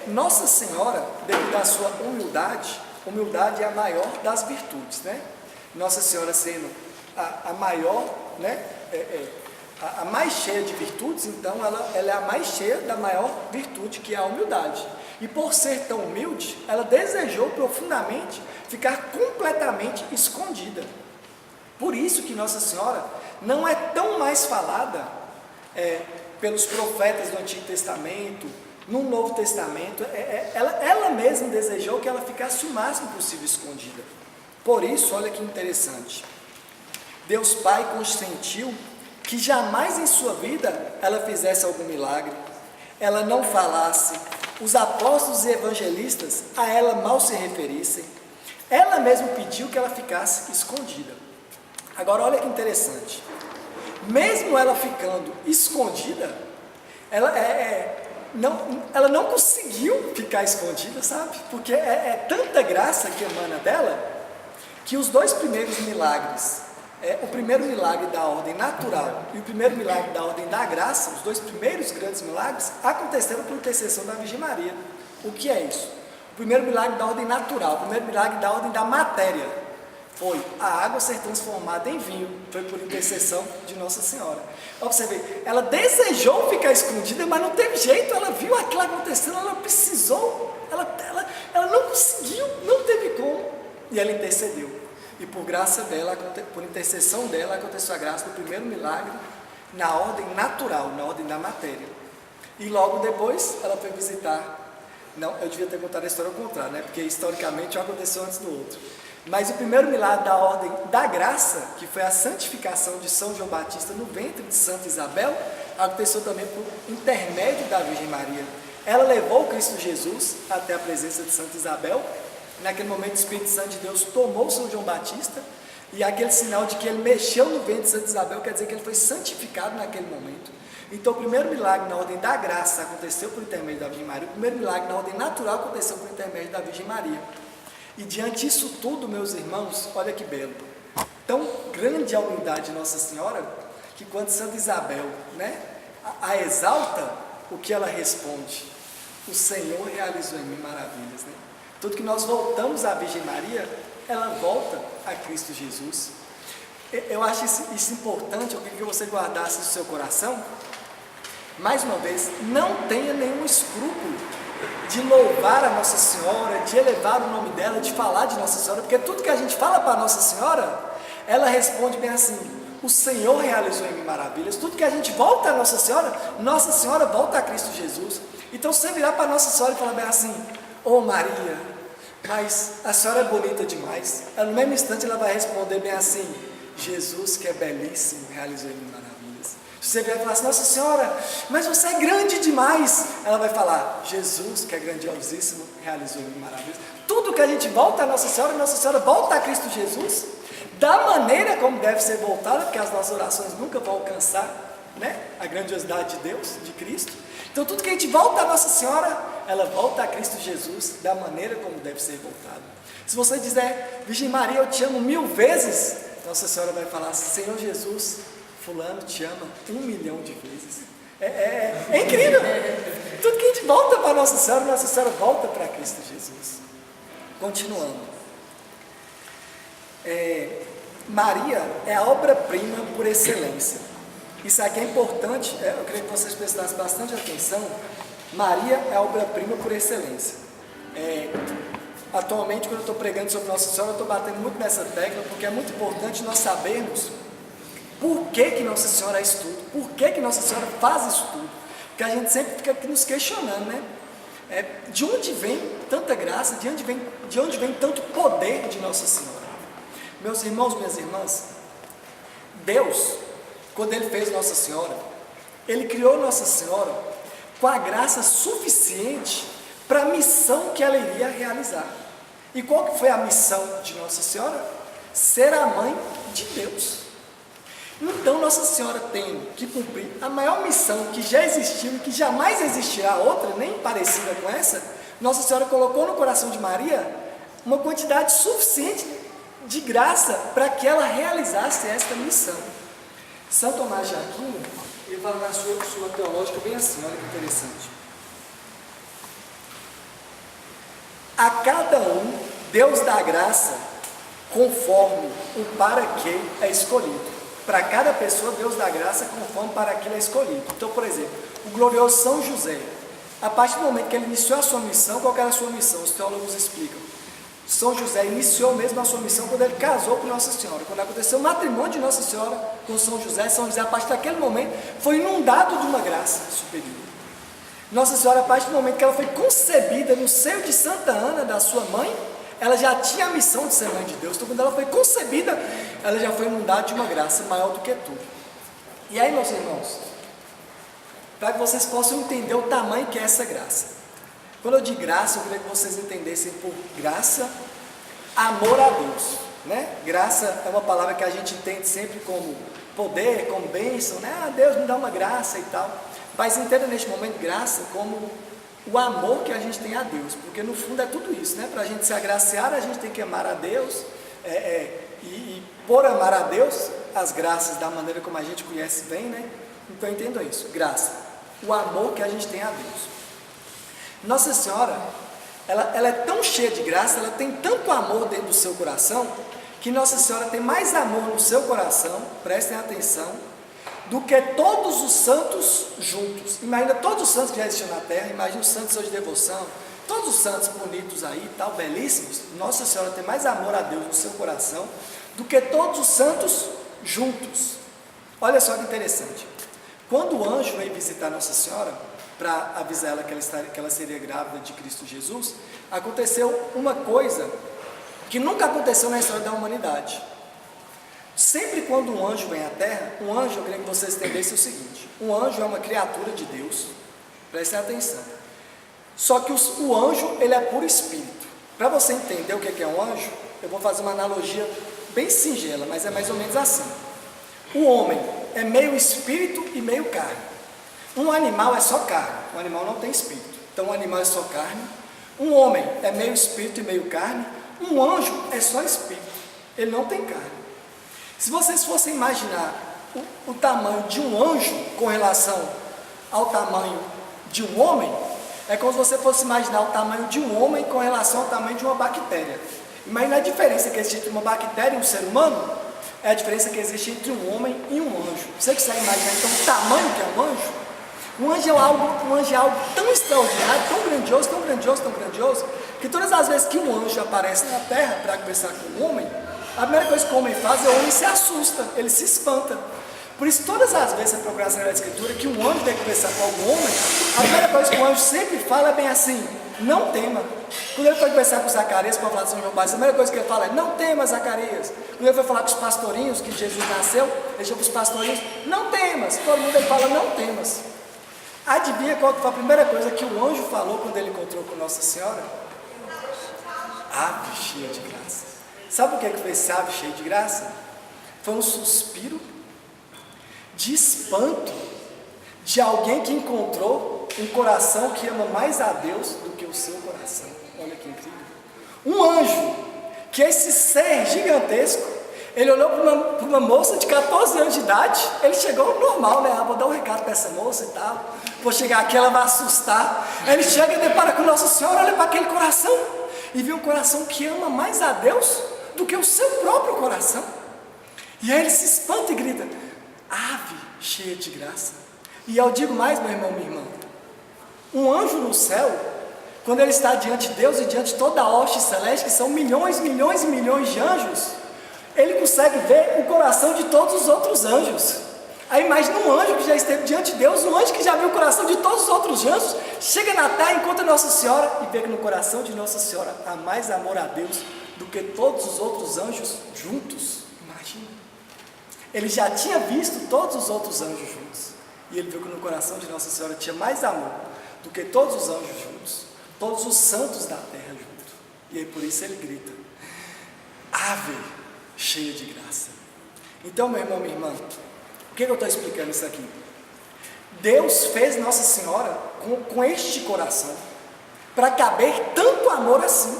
A: Nossa Senhora, devido à sua humildade é a maior das virtudes, né? Nossa Senhora sendo a maior, né? A mais cheia de virtudes, então ela é a mais cheia da maior virtude, que é a humildade. E por ser tão humilde, ela desejou profundamente ficar completamente escondida. Por isso que Nossa Senhora não é tão mais falada pelos profetas do Antigo Testamento, no Novo Testamento, ela mesma desejou que ela ficasse o máximo possível escondida. Por isso, olha que interessante, Deus Pai consentiu que jamais em sua vida ela fizesse algum milagre, ela não falasse, os apóstolos e evangelistas a ela mal se referissem, ela mesma pediu que ela ficasse escondida. Agora olha que interessante, mesmo ela ficando escondida, ela não conseguiu ficar escondida, sabe? Porque é tanta graça que emana dela, que os dois primeiros milagres, o primeiro milagre da ordem natural e o primeiro milagre da ordem da graça, os dois primeiros grandes milagres, aconteceram por intercessão da Virgem Maria. O que é isso? O primeiro milagre da ordem natural, o primeiro milagre da ordem da matéria, foi a água ser transformada em vinho, foi por intercessão de Nossa Senhora. Olha você ver, ela desejou ficar escondida, mas não teve jeito, ela viu aquilo acontecendo, ela precisou, ela não conseguiu, não teve como, e ela intercedeu. E por graça dela, por intercessão dela, aconteceu a graça do primeiro milagre na ordem natural, na ordem da matéria. E logo depois ela foi visitar, não, eu devia ter contado a história ao contrário, né? Porque historicamente um aconteceu antes do outro. Mas o primeiro milagre da ordem da graça, que foi a santificação de São João Batista no ventre de Santa Isabel, aconteceu também por intermédio da Virgem Maria. Ela levou Cristo Jesus até a presença de Santa Isabel. Naquele momento o Espírito Santo de Deus tomou São João Batista, e aquele sinal de que ele mexeu no ventre de Santa Isabel quer dizer que ele foi santificado naquele momento. Então o primeiro milagre na ordem da graça aconteceu por intermédio da Virgem Maria, o primeiro milagre na ordem natural aconteceu por intermédio da Virgem Maria. E diante disso tudo, meus irmãos, olha que belo, tão grande a humildade de Nossa Senhora, que quando Santa Isabel, a exalta, o que ela responde? O Senhor realizou em mim maravilhas, Tudo que nós voltamos à Virgem Maria, ela volta a Cristo Jesus. Eu acho isso importante, eu queria que você guardasse no seu coração. Mais uma vez, não tenha nenhum escrúpulo de louvar a Nossa Senhora, de elevar o nome dela, de falar de Nossa Senhora, porque tudo que a gente fala para Nossa Senhora, ela responde bem assim: o Senhor realizou em mim maravilhas. Tudo que a gente volta a Nossa Senhora volta a Cristo Jesus. Então você virar para Nossa Senhora e falar bem assim: ô Maria, mas a senhora é bonita demais. No mesmo instante ela vai responder bem assim: Jesus, que é belíssimo, realizou em mim maravilhas. Se você vier e falar assim: Nossa Senhora, mas você é grande demais, ela vai falar: Jesus, que é grandiosíssimo, realizou em mim maravilhas. Tudo que a gente volta a Nossa Senhora volta a Cristo Jesus, da maneira como deve ser voltada, porque as nossas orações nunca vão alcançar a grandiosidade de Deus, de Cristo. Então tudo que a gente volta a Nossa Senhora, ela volta a Cristo Jesus da maneira como deve ser voltada. Se você dizer: Virgem Maria, eu te amo 1000 vezes, Nossa Senhora vai falar: Senhor Jesus, fulano te ama 1 milhão de vezes. É incrível. Tudo que a gente volta para Nossa Senhora volta para Cristo Jesus. Continuando, Maria é a obra-prima por excelência. Isso aqui é importante, eu queria que vocês prestassem bastante atenção. Maria é a obra-prima por excelência. Atualmente, quando eu estou pregando sobre Nossa Senhora, eu estou batendo muito nessa tecla, porque é muito importante nós sabermos por que Nossa Senhora é isso tudo, por que Nossa Senhora faz isso tudo, porque a gente sempre fica aqui nos questionando, de onde vem tanta graça, de onde vem tanto poder de Nossa Senhora? Meus irmãos, minhas irmãs, Deus, quando Ele fez Nossa Senhora, Ele criou Nossa Senhora com a graça suficiente para a missão que ela iria realizar. E qual que foi a missão de Nossa Senhora? Ser a mãe de Deus. Então Nossa Senhora tem que cumprir a maior missão que já existiu e que jamais existirá outra, nem parecida com essa. Nossa Senhora colocou no coração de Maria uma quantidade suficiente de graça para que ela realizasse esta missão. São Tomás de Aquino, ele fala na sua teológica bem assim, olha que interessante. A cada um, Deus dá graça conforme o para que é escolhido. Para cada pessoa, Deus dá graça conforme para aquilo é escolhido. Então, por exemplo, o glorioso São José, a partir do momento que ele iniciou a sua missão, qual era a sua missão? Os teólogos explicam. São José iniciou mesmo a sua missão quando ele casou com Nossa Senhora. Quando aconteceu o matrimônio de Nossa Senhora com São José, a partir daquele momento, foi inundado de uma graça superior. Nossa Senhora, a partir do momento que ela foi concebida no seio de Santa Ana, da sua mãe, ela já tinha a missão de ser mãe de Deus. Então, quando ela foi concebida, ela já foi inundada de uma graça maior do que tudo. E aí, meus irmãos, para que vocês possam entender o tamanho que é essa graça. Quando eu digo graça, eu queria que vocês entendessem por graça, amor a Deus, né? Graça é uma palavra que a gente entende sempre como poder, como bênção, né? Ah, Deus me dá uma graça e tal. Mas entenda neste momento graça como o amor que a gente tem a Deus, porque no fundo é tudo isso, né? Para a gente se agraciar, a gente tem que amar a Deus, e por amar a Deus, as graças da maneira como a gente conhece bem, né? Então entenda isso, graça, o amor que a gente tem a Deus. Nossa Senhora, ela é tão cheia de graça, ela tem tanto amor dentro do seu coração, que Nossa Senhora tem mais amor no seu coração, prestem atenção, do que todos os santos juntos. Imagina todos os santos que já existiam na terra, imagina os santos de devoção, todos os santos bonitos aí, tal, belíssimos. Nossa Senhora tem mais amor a Deus no seu coração, do que todos os santos juntos. Olha só que interessante, quando o anjo veio visitar Nossa Senhora, para avisar ela que ela seria grávida de Cristo Jesus, aconteceu uma coisa que nunca aconteceu na história da humanidade. Sempre quando um anjo vem à Terra, um anjo, eu queria que vocês entendessem o seguinte, um anjo é uma criatura de Deus, prestem atenção, só que o anjo, ele é puro espírito. Para você entender o que é um anjo, eu vou fazer uma analogia bem singela, mas é mais ou menos assim. O homem é meio espírito e meio carne. Um animal é só carne, um animal não tem espírito, então um animal é só carne. Um homem é meio espírito e meio carne. Um anjo é só espírito, ele não tem carne. Se vocês fossem imaginar o tamanho de um anjo com relação ao tamanho de um homem, é como se você fosse imaginar o tamanho de um homem com relação ao tamanho de uma bactéria. Imagina a diferença que existe entre uma bactéria e um ser humano, é a diferença que existe entre um homem e um anjo. Você consegue imaginar então o tamanho que é um anjo? Um anjo é algo tão extraordinário, tão grandioso, tão grandioso, tão grandioso, que todas as vezes que um anjo aparece na terra para conversar com o homem, a primeira coisa que o homem faz é o homem se assusta, ele se espanta. Por isso, todas as vezes você procura na Escritura que um anjo vem conversar com algum homem, a primeira coisa que o anjo sempre fala é bem assim: não tema. Quando ele foi conversar com Zacarias para falar de São João Batista, a primeira coisa que ele fala é: não temas, Zacarias. Quando ele foi falar com os pastorinhos, que Jesus nasceu, ele chama os pastorinhos: não temas. Todo mundo ele fala: não temas. Adivinha qual foi a primeira coisa que o anjo falou quando ele encontrou com Nossa Senhora? Ave cheia de graça. Sabe o que foi esse ave cheia de graça? Foi um suspiro de espanto de alguém que encontrou um coração que ama mais a Deus do que o seu coração. Olha que incrível. Um anjo, que é esse ser gigantesco, ele olhou para uma moça de 14 anos de idade, ele chegou normal, né? Vou dar um recado para essa moça e tal, vou chegar aqui, ela vai assustar. Ele chega e depara com Nossa Senhora, olha para aquele coração, e vê um coração que ama mais a Deus do que o seu próprio coração. E aí ele se espanta e grita: ave cheia de graça. E eu digo mais, meu irmão, minha irmã, um anjo no céu, quando ele está diante de Deus e diante de toda a hoste celeste, que são milhões, milhões e milhões de anjos, ele consegue ver o coração de todos os outros anjos. Aí imagina um anjo que já esteve diante de Deus, um anjo que já viu o coração de todos os outros anjos, chega na terra, encontra Nossa Senhora e vê que no coração de Nossa Senhora há mais amor a Deus do que todos os outros anjos juntos. Imagina. Ele já tinha visto todos os outros anjos juntos, e ele viu que no coração de Nossa Senhora tinha mais amor do que todos os anjos juntos, todos os santos da terra juntos. E aí por isso ele grita: ave cheia de graça. Então, meu irmão, minha irmã, por que eu estou explicando isso aqui? Deus fez Nossa Senhora com este coração, para caber tanto amor assim.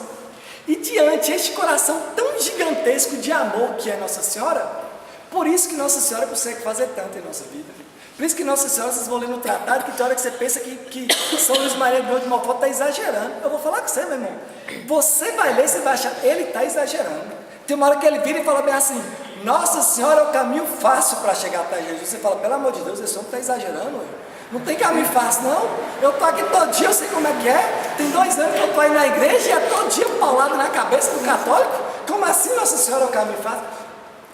A: E diante este coração tão gigantesco de amor que é Nossa Senhora, por isso que Nossa Senhora consegue fazer tanto em nossa vida. Por isso que Nossa Senhora, vocês vão ler no tratado, que tem hora que você pensa que São Luís Maria de Montfort está exagerando. Eu vou falar com você, meu irmão. Você vai ler, você vai achar, ele está exagerando. Tem uma hora que ele vira e fala bem assim: Nossa Senhora é o caminho fácil para chegar até Jesus. Você fala: pelo amor de Deus, esse homem está exagerando. Não tem caminho fácil, não. Eu estou aqui todo dia, eu sei como é que é. Tem 2 anos que eu estou aí na igreja e é todo dia paulado na cabeça do católico. Como assim, Nossa Senhora, é o caminho fácil?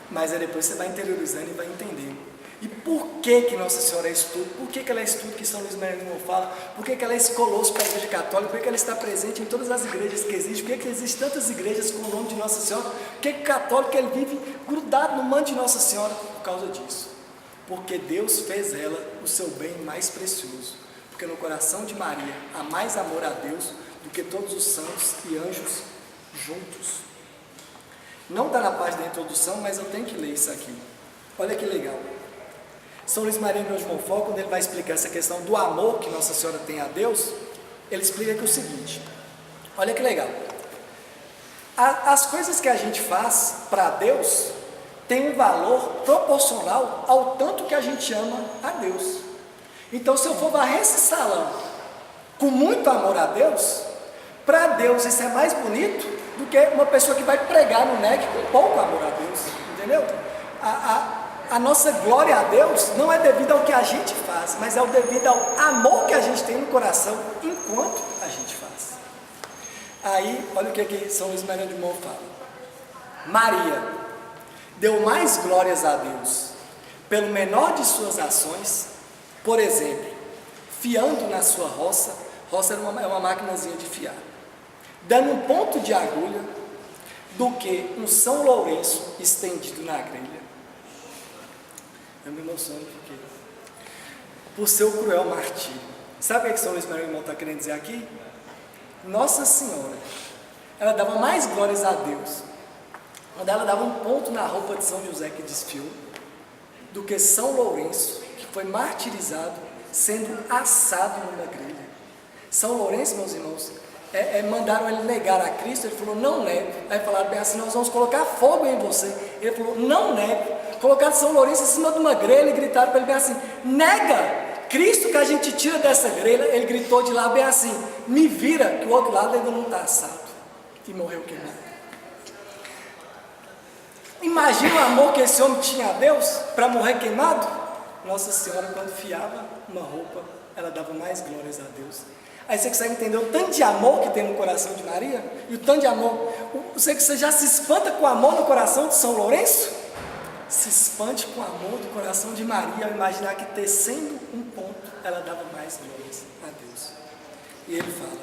A: Mas aí depois você vai interiorizando e vai entendendo. E por que Nossa Senhora é isso tudo? Por que ela é isso tudo que São Luís Maria de Montfort fala? Por que ela é esse colosso para a igreja católica? Por que ela está presente em todas as igrejas que existem? Por que existem tantas igrejas com o nome de Nossa Senhora? Por que o católico ele vive grudado no manto de Nossa Senhora? Por causa disso. Porque Deus fez ela o seu bem mais precioso. Porque no coração de Maria há mais amor a Deus do que todos os santos e anjos juntos. Não está na página da introdução, mas eu tenho que ler isso aqui. Olha que legal. São Luís Maria de Montfort, quando ele vai explicar essa questão do amor que Nossa Senhora tem a Deus, ele explica que é o seguinte. Olha que legal. As coisas que a gente faz para Deus tem um valor proporcional ao tanto que a gente ama a Deus. Então, se eu for varrer esse salão com muito amor a Deus, para Deus isso é mais bonito do que uma pessoa que vai pregar no NEC com pouco amor a Deus, entendeu? A nossa glória a Deus não é devido ao que a gente faz, mas é devido ao amor que a gente tem no coração enquanto a gente faz. Aí, olha o que São Luís Maria de Montfort fala. Maria deu mais glórias a Deus pelo menor de suas ações, por exemplo, fiando na sua roça era uma maquinazinha de fiar, dando um ponto de agulha, do que um São Lourenço estendido na grelha. Eu me emociono porque, por seu cruel martírio. Sabe o que São Luís Maria de Montfort está querendo dizer aqui? Nossa Senhora, ela dava mais glórias a Deus quando ela dava um ponto na roupa de São José que desfiou, do que São Lourenço, que foi martirizado, sendo assado numa grelha. São Lourenço, meus irmãos, mandaram ele negar a Cristo, ele falou, não nego. Aí falaram bem assim, nós vamos colocar fogo em você. Ele falou, não nego. Colocaram São Lourenço em cima de uma grelha e gritaram para ele bem assim, nega! Cristo que a gente tira dessa grelha. Ele gritou de lá bem assim, me vira, que o outro lado ainda não está assado. E morreu queimado. Imagina o amor que esse homem tinha a Deus para morrer queimado. Nossa Senhora, quando fiava uma roupa, ela dava mais glórias a Deus. Aí você consegue entender o tanto de amor que tem no coração de Maria? E o tanto de amor. Você já se espanta com o amor no coração de São Lourenço? Se espante com o amor do coração de Maria ao imaginar que, tecendo um ponto, ela dava mais glórias a Deus. E ele fala: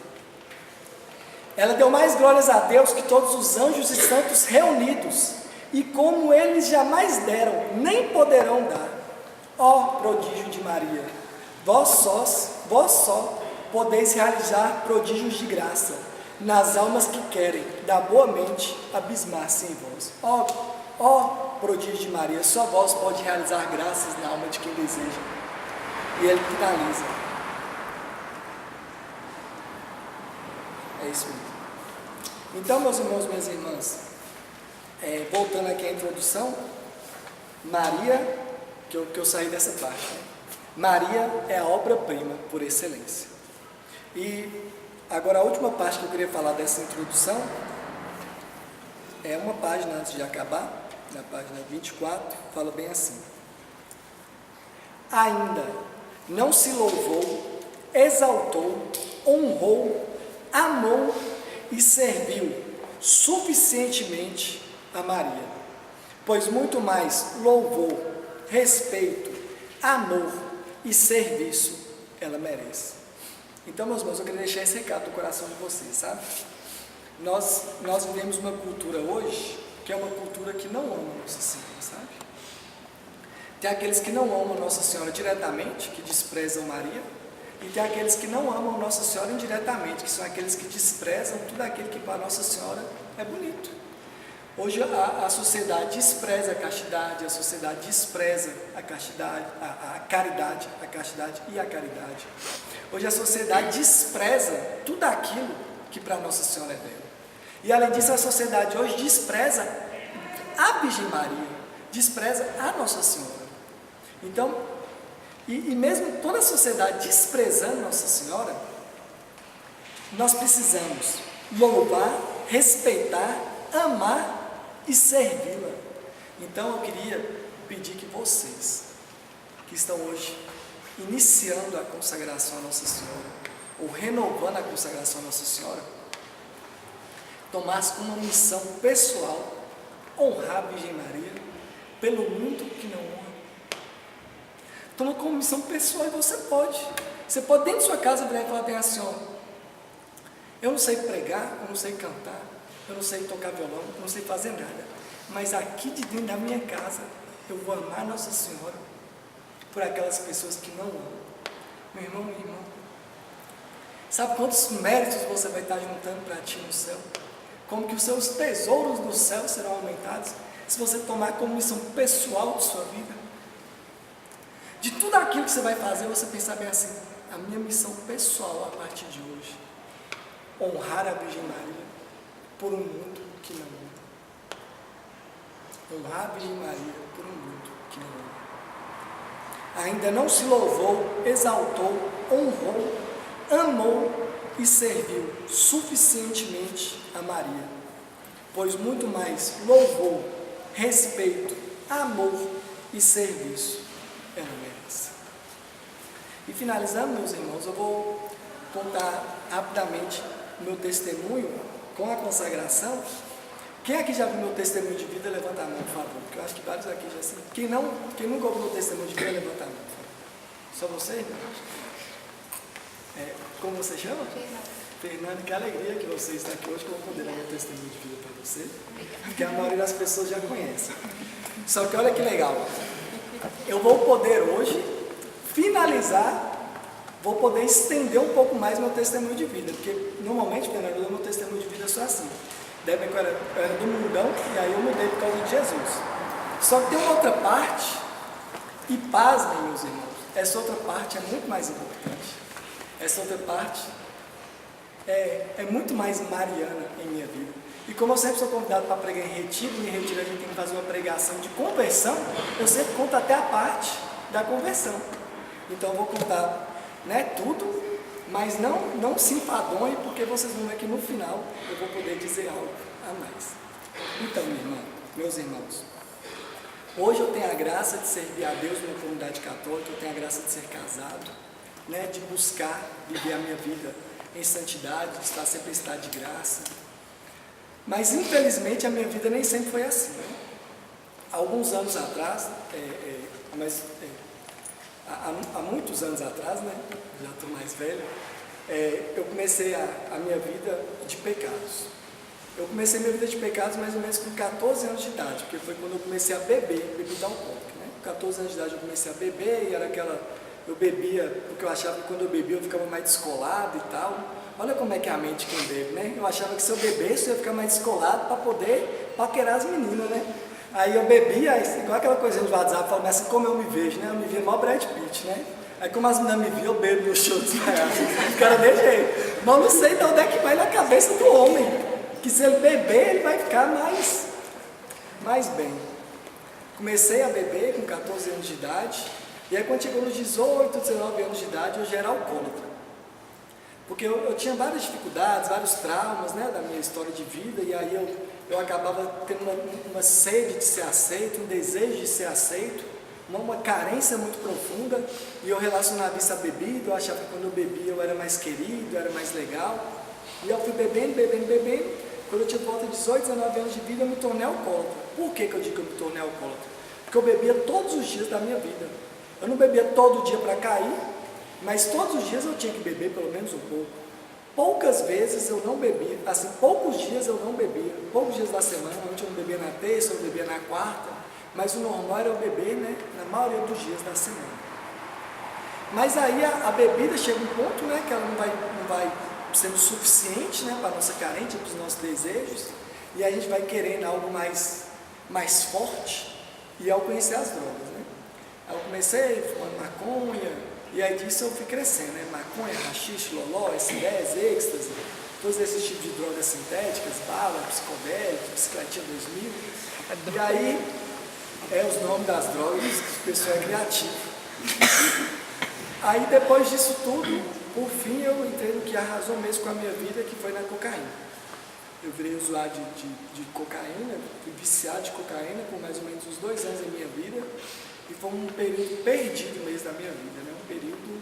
A: ela deu mais glórias a Deus que todos os anjos e santos reunidos, e como eles jamais deram, nem poderão dar. Ó prodígio de Maria, vós só podeis realizar prodígios de graça nas almas que querem, da boa mente, abismar-se em vós. Ó prodígio de Maria, só vós pode realizar graças na alma de quem deseja. E ele finaliza. É isso mesmo. Então, meus irmãos, minhas irmãs, voltando aqui à introdução, Maria, que eu saí dessa parte, né? Maria é a obra-prima por excelência. E agora a última parte que eu queria falar dessa introdução é uma página antes de acabar, na página 24, fala bem assim: ainda não se louvou, exaltou, honrou, amou e serviu suficientemente a Maria, pois muito mais louvor, respeito, amor e serviço ela merece. Então, meus irmãos, eu queria deixar esse recado no coração de vocês, sabe? Nós vivemos uma cultura hoje que é uma cultura que não ama Nossa Senhora, sabe? Tem aqueles que não amam Nossa Senhora diretamente, que desprezam Maria, e tem aqueles que não amam Nossa Senhora indiretamente, que são aqueles que desprezam tudo aquilo que para Nossa Senhora é bonito. Hoje a sociedade despreza a castidade, a sociedade despreza a castidade, a caridade, a castidade e a caridade. Hoje a sociedade despreza tudo aquilo que para Nossa Senhora é belo. E além disso, a sociedade hoje despreza a Virgem Maria, despreza a Nossa Senhora. Então, e mesmo toda a sociedade desprezando Nossa Senhora, nós precisamos louvar, respeitar, amar e servi-la. Então eu queria pedir que vocês, que estão hoje iniciando a consagração a Nossa Senhora, ou renovando a consagração a Nossa Senhora, tomasse como uma missão pessoal honrar a Virgem Maria pelo mundo que não honra. Toma como missão pessoal e você pode. Você pode dentro de sua casa virar e falar bem assim, ó, eu não sei pregar, eu não sei cantar, eu não sei tocar violão, eu não sei fazer nada, mas aqui de dentro da minha casa eu vou amar Nossa Senhora por aquelas pessoas que não amam. Meu irmão, minha irmã, sabe quantos méritos você vai estar juntando para ti no céu? Como que os seus tesouros do céu serão aumentados se você tomar como missão pessoal de sua vida? De tudo aquilo que você vai fazer, você pensar bem assim, a minha missão pessoal a partir de hoje, honrar a Virgem Maria por um mundo que não ama. Honrar a Virgem Maria por um mundo que não ama. Ainda não se louvou, exaltou, honrou, amou e serviu suficientemente a Maria, pois muito mais louvor, respeito, amor e serviço ela merece. E finalizando, meus irmãos, eu vou contar rapidamente o meu testemunho com a consagração. Quem aqui já viu meu testemunho de vida, levanta a mão, por favor, porque eu acho que vários aqui já sim. Quem nunca ouviu meu testemunho de vida, levanta a mão, por favor. Só você, irmão? Como você chama? Fernanda, que alegria que você está aqui hoje, que eu vou poder dar meu testemunho de vida para você, porque a maioria das pessoas já conhece. Só que olha que legal, eu vou poder hoje finalizar, vou poder estender um pouco mais meu testemunho de vida, porque normalmente, Fernanda, meu testemunho de vida é só assim. Deve que eu era do mundão, e aí eu mudei por causa de Jesus. Só que tem uma outra parte, e pasmem, meus irmãos, essa outra parte é muito mais importante. Essa outra parte é muito mais mariana em minha vida. E como eu sempre sou convidado para pregar em retiro, e em retiro a gente tem que fazer uma pregação de conversão, eu sempre conto até a parte da conversão. Então eu vou contar, tudo, mas não se enfadonhe, porque vocês vão ver que no final eu vou poder dizer algo a mais. Então, minha irmã, meus irmãos, hoje eu tenho a graça de servir a Deus numa comunidade católica, eu tenho a graça de ser casado, de buscar viver a minha vida em santidade, de estar sempre em estado de graça. Mas infelizmente a minha vida nem sempre foi assim. Há alguns anos atrás, há muitos anos atrás, já estou mais velho, eu comecei a minha vida de pecados. Eu comecei a minha vida de pecados mais ou menos com 14 anos de idade, porque foi quando eu comecei a beber bebida alcoólica. Com 14 anos de idade eu comecei a beber, e era eu bebia porque eu achava que quando eu bebia eu ficava mais descolado e tal. Olha como é que é a mente quem bebe, Eu achava que se eu bebesse eu ia ficar mais descolado para poder paquerar as meninas, Aí eu bebia, igual aquela coisinha de WhatsApp, falando assim, como eu me vejo, Eu me via mó Brad Pitt, Aí como as meninas me viam, eu bebo no show desmaiado. Ficava desse jeito. Mas eu não sei de onde é que vai na cabeça do homem, que se ele beber, ele vai ficar mais bem. Comecei a beber com 14 anos de idade, e aí quando chegou nos 18, 19 anos de idade, eu já era alcoólatra. Porque eu tinha várias dificuldades, vários traumas, da minha história de vida, e aí eu acabava tendo uma sede de ser aceito, um desejo de ser aceito, uma carência muito profunda, e eu relacionava isso à bebida. Eu achava que quando eu bebia eu era mais querido, eu era mais legal, e eu fui bebendo, quando eu tinha volta de 18, 19 anos de vida, eu me tornei alcoólatra. Por que eu digo que eu me tornei alcoólatra? Porque eu bebia todos os dias da minha vida. Eu não bebia todo dia para cair, mas todos os dias eu tinha que beber pelo menos um pouco. Poucas vezes eu não bebia, poucos dias eu não bebia, poucos dias da semana, eu não bebia na terça, eu bebia na quarta, mas o normal era eu beber, na maioria dos dias da semana. Mas aí a bebida chega um ponto, que ela não vai sendo suficiente, para a nossa carência, para os nossos desejos, e a gente vai querendo algo mais forte, e ao conhecer as drogas, Aí eu comecei fumando maconha, e aí disso eu fui crescendo, maconha, haxixe, loló, S10, êxtase, todos esses tipos de drogas sintéticas, bala, psicodélico, bicicletinha 2000, e aí os nomes das drogas, o pessoal é criativo. Aí depois disso tudo, por fim eu entrei no que arrasou mesmo com a minha vida, que foi na cocaína. Eu virei usuário de cocaína, fui viciado de cocaína por mais ou menos uns 2 anos da minha vida, E foi um período perdido mesmo da minha vida, né? Um período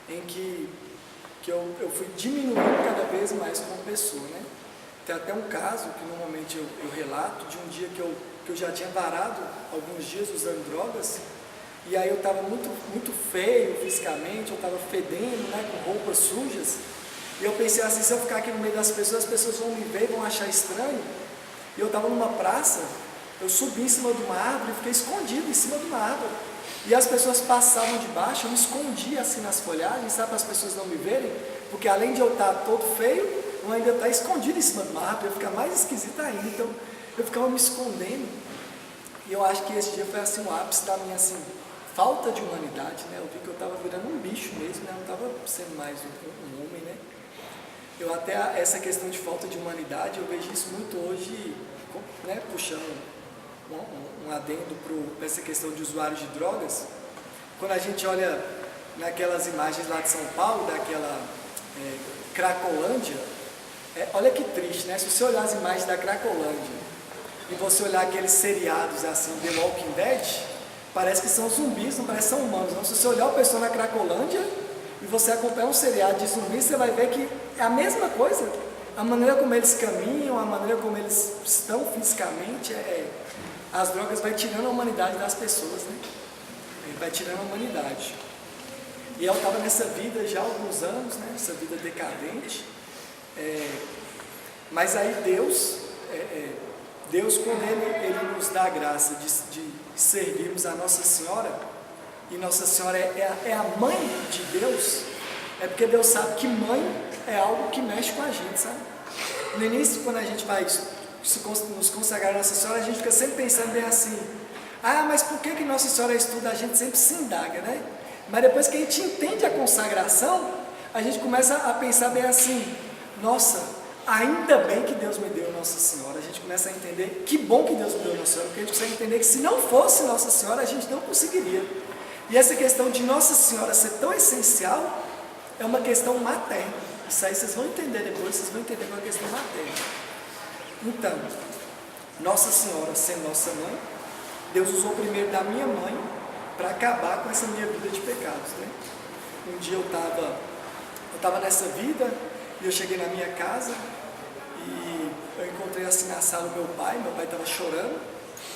A: em que eu fui diminuindo cada vez mais como pessoa, né? Tem até um caso que normalmente eu relato de um dia que eu já tinha varado alguns dias usando drogas, e aí eu estava muito feio fisicamente, eu estava fedendo, né, com roupas sujas, e eu pensei assim, se eu ficar aqui no meio das pessoas, as pessoas vão me ver, vão achar estranho. E eu estava numa praça, eu subi em cima de uma árvore e fiquei escondido em cima de uma árvore. E as pessoas passavam de baixo, eu me escondia assim nas folhagens, sabe, para as pessoas não me verem, porque além de eu estar todo feio, eu ainda estava escondido em cima de uma árvore, eu ia ficar mais esquisito ainda, então eu ficava me escondendo. E eu acho que esse dia foi assim o ápice da minha assim, falta de humanidade, né? Eu vi que eu estava virando um bicho mesmo, né? Eu não estava sendo mais um homem, né? Eu até, essa questão de falta de humanidade, eu vejo isso muito hoje, né? Puxando um adendo para essa questão de usuários de drogas. Quando a gente olha naquelas imagens lá de São Paulo, daquela Cracolândia, olha que triste, né? Se você olhar as imagens da Cracolândia e você olhar aqueles seriados assim, The Walking Dead, parece que são zumbis, não parece que são humanos, não. Se você olhar o pessoal na Cracolândia e você acompanhar um seriado de zumbis, você vai ver que é a mesma coisa. A maneira como eles caminham, a maneira como eles estão fisicamente, as drogas vai tirando a humanidade das pessoas, né? Vai tirando a humanidade. E eu estava nessa vida já há alguns anos, né? Essa vida decadente. Mas aí Deus, quando Ele nos dá a graça de servirmos a Nossa Senhora, e Nossa Senhora é a mãe de Deus, é porque Deus sabe que mãe é algo que mexe com a gente, sabe? No início, quando a gente vai nos consagrar a Nossa Senhora, a gente fica sempre pensando bem assim, mas por que Nossa Senhora estuda? A gente sempre se indaga, né? Mas depois que a gente entende a consagração, a gente começa a pensar bem assim, nossa, ainda bem que Deus me deu Nossa Senhora. A gente começa a entender, que bom que Deus me deu Nossa Senhora, porque a gente consegue entender que se não fosse Nossa Senhora, a gente não conseguiria. E essa questão de Nossa Senhora ser tão essencial, é uma questão materna. Isso aí vocês vão entender depois, vocês vão entender que é uma questão materna. Então, Nossa Senhora sendo nossa mãe, Deus usou primeiro da minha mãe para acabar com essa minha vida de pecados, né? Um dia eu estava nessa vida e eu cheguei na minha casa e eu encontrei assim na sala o meu pai estava chorando,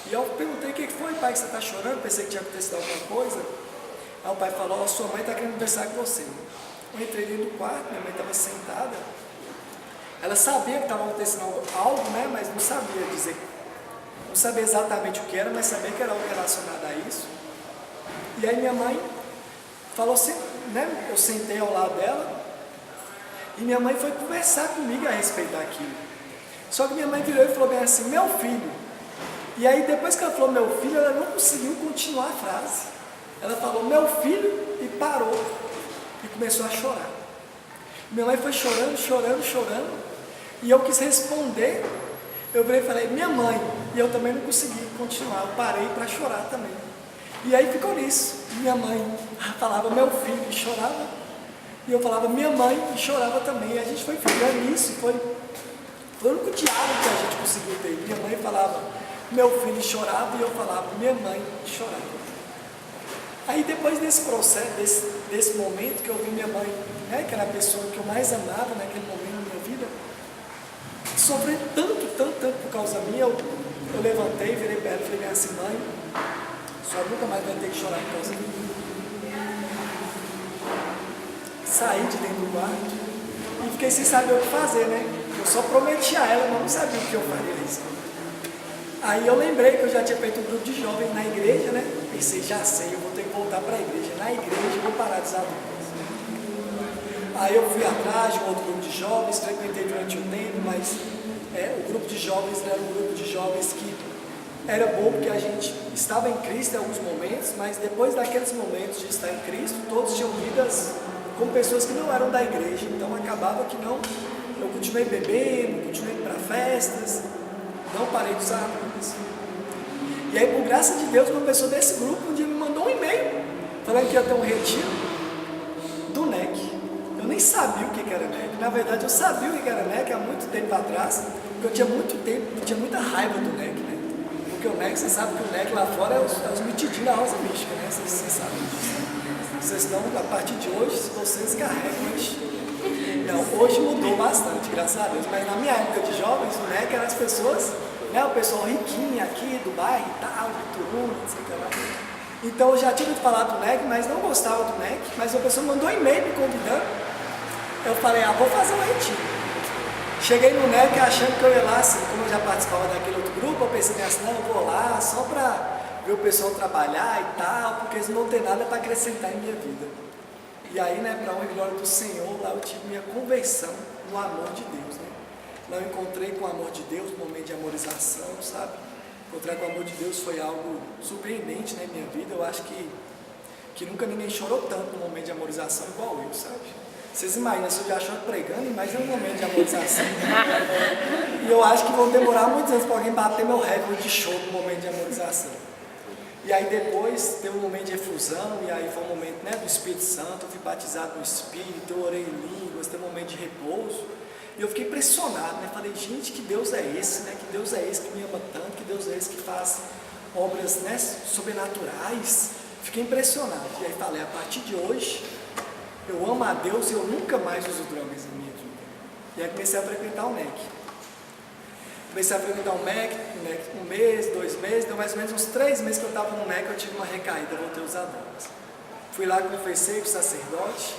A: e eu perguntei: o que foi, pai, que você está chorando? Pensei que tinha acontecido alguma coisa. Aí o pai falou: sua mãe está querendo conversar com você. Eu entrei dentro do quarto, minha mãe estava sentada, ela sabia que estava acontecendo algo, né, mas não sabia dizer, não sabia exatamente o que era, mas sabia que era algo relacionado a isso. E aí minha mãe falou assim, né, eu sentei ao lado dela, e minha mãe foi conversar comigo a respeito daquilo. Só que minha mãe virou e falou bem assim: meu filho. E aí depois que ela falou meu filho, ela não conseguiu continuar a frase. Ela falou meu filho e parou. E começou a chorar. Minha mãe foi chorando. E eu quis responder. Eu virei e falei: minha mãe. E eu também não consegui continuar. Eu parei para chorar também. E aí ficou nisso. Minha mãe falava meu filho e chorava. E eu falava minha mãe e chorava também. E a gente foi ficando nisso. Foi o único diálogo que a gente conseguiu ter. Minha mãe falava meu filho e chorava. E eu falava minha mãe e chorava. Aí depois desse processo, desse momento que eu vi minha mãe, né, que era a pessoa que eu mais amava naquele momento da minha vida, sofrendo tanto por causa minha, eu levantei, virei para ela e falei assim: mãe, a senhora nunca mais vai ter que chorar por causa de mim. Saí de dentro do quarto e fiquei sem saber o que fazer, né? Eu só prometi a ela, mas não sabia o que eu faria isso. Aí eu lembrei que eu já tinha feito um grupo de jovens na igreja, né? Pensei, já sei, eu vou ter que voltar para a igreja. Na igreja eu vou parar de usar drogas. Aí eu fui atrás de um outro grupo de jovens, frequentei durante um tempo, mas o grupo de jovens era um grupo de jovens que era bom porque a gente estava em Cristo em alguns momentos, mas depois daqueles momentos de estar em Cristo, todos tinham vidas com pessoas que não eram da igreja, então acabava que eu continuei bebendo, continuei indo para festas, não parei de usar drogas. E aí, por graça de Deus, uma pessoa desse grupo um dia me mandou um e-mail falando que ia ter um retiro do NEC. Eu nem sabia o que era NEC. Na verdade, eu sabia o que era NEC há muito tempo atrás, porque eu tinha muita raiva do NEC, né? Porque porque o NEC, você sabe que o NEC lá fora é os mitidinhos da rosa mística, né? Vocês sabem disso. Vocês estão, a partir de hoje, vocês carregam, mas... Não, hoje mudou bastante, graças a Deus. Mas na minha época de jovens, o NEC eram as pessoas, né? O pessoal riquinho aqui do bairro e tal, de Turuma, não sei o que lá. Então eu já tinha ouvido falar do NEC, mas não gostava do NEC. Mas a pessoa mandou um e-mail me convidando. Eu falei, vou fazer um retiro. Cheguei no NEC achando que eu ia lá, assim, como eu já participava daquele outro grupo, eu pensei assim, não, eu vou lá só para ver o pessoal trabalhar e tal, porque eles não vão ter nada para acrescentar em minha vida. E aí, né, para honra e glória do Senhor, lá eu tive minha conversão no amor de Deus, né? Lá eu encontrei com o amor de Deus, um momento de amorização, sabe? Encontrar com o amor de Deus foi algo surpreendente na minha vida. Eu acho que nunca ninguém chorou tanto no momento de amorização igual eu, sabe? Vocês imaginam, se eu já choro pregando, imagina um momento de amorização. E eu acho que vão demorar muitos anos para alguém bater meu recorde de choro no momento de amorização. E aí depois teve um momento de efusão, e aí foi um momento, né, do Espírito Santo, eu fui batizado no Espírito, eu orei em línguas, teve um momento de repouso. E eu fiquei impressionado, né? Falei, gente, que Deus é esse, né? Que Deus é esse que me ama tanto, que Deus é esse que faz obras, né, sobrenaturais. Fiquei impressionado. E aí falei, a partir de hoje, eu amo a Deus e eu nunca mais uso drogas na minha vida. E aí comecei a frequentar o NEC. Comecei a frequentar o NEC, um mês, 2 meses, deu mais ou menos uns 3 meses que eu estava no NEC, eu tive uma recaída, voltei a usar drogas. Fui lá, confessei com o sacerdote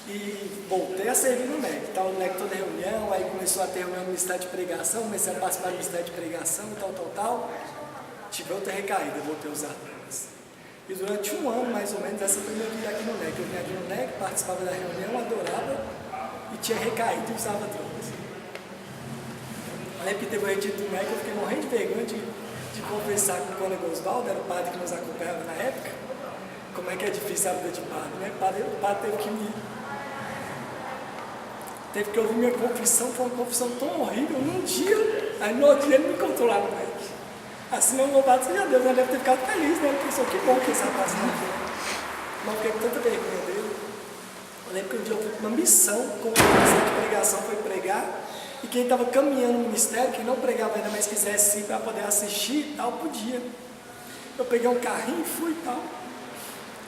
A: e voltei a servir no NEC. Estava no NEC toda reunião, aí começou a ter reunião no Ministério de Pregação, comecei a participar do Ministério de Pregação, tal. Tive outra recaída, voltei a usar drogas. E durante 1 ano, mais ou menos, essa foi minha vida aqui no NEC. Eu vinha aqui no NEC, participava da reunião, adorava e tinha recaído e usava drogas. Eu lembro que teve um retiro do NEC, eu fiquei morrendo de vergonha de conversar com o Cônego Osvaldo, era o padre que nos acompanhava na época. Como é que é difícil a vida de padre, né? O padre teve que ouvir minha confissão, foi uma confissão tão horrível, num dia, aí no outro dia ele me encontrou lá no NEC. Assim, não louvado seja Deus, né? Deve ter ficado feliz, né? Ele pensou, que bom que esse rapaz não aqui. Mas fiquei com tanta vergonha dele. Eu lembro que um dia eu fui com uma missão, com o ministério de pregação, foi pregar, e quem estava caminhando no ministério, quem não pregava ainda, mas quisesse ir para poder assistir e tal, podia. Eu peguei um carrinho e fui e tal.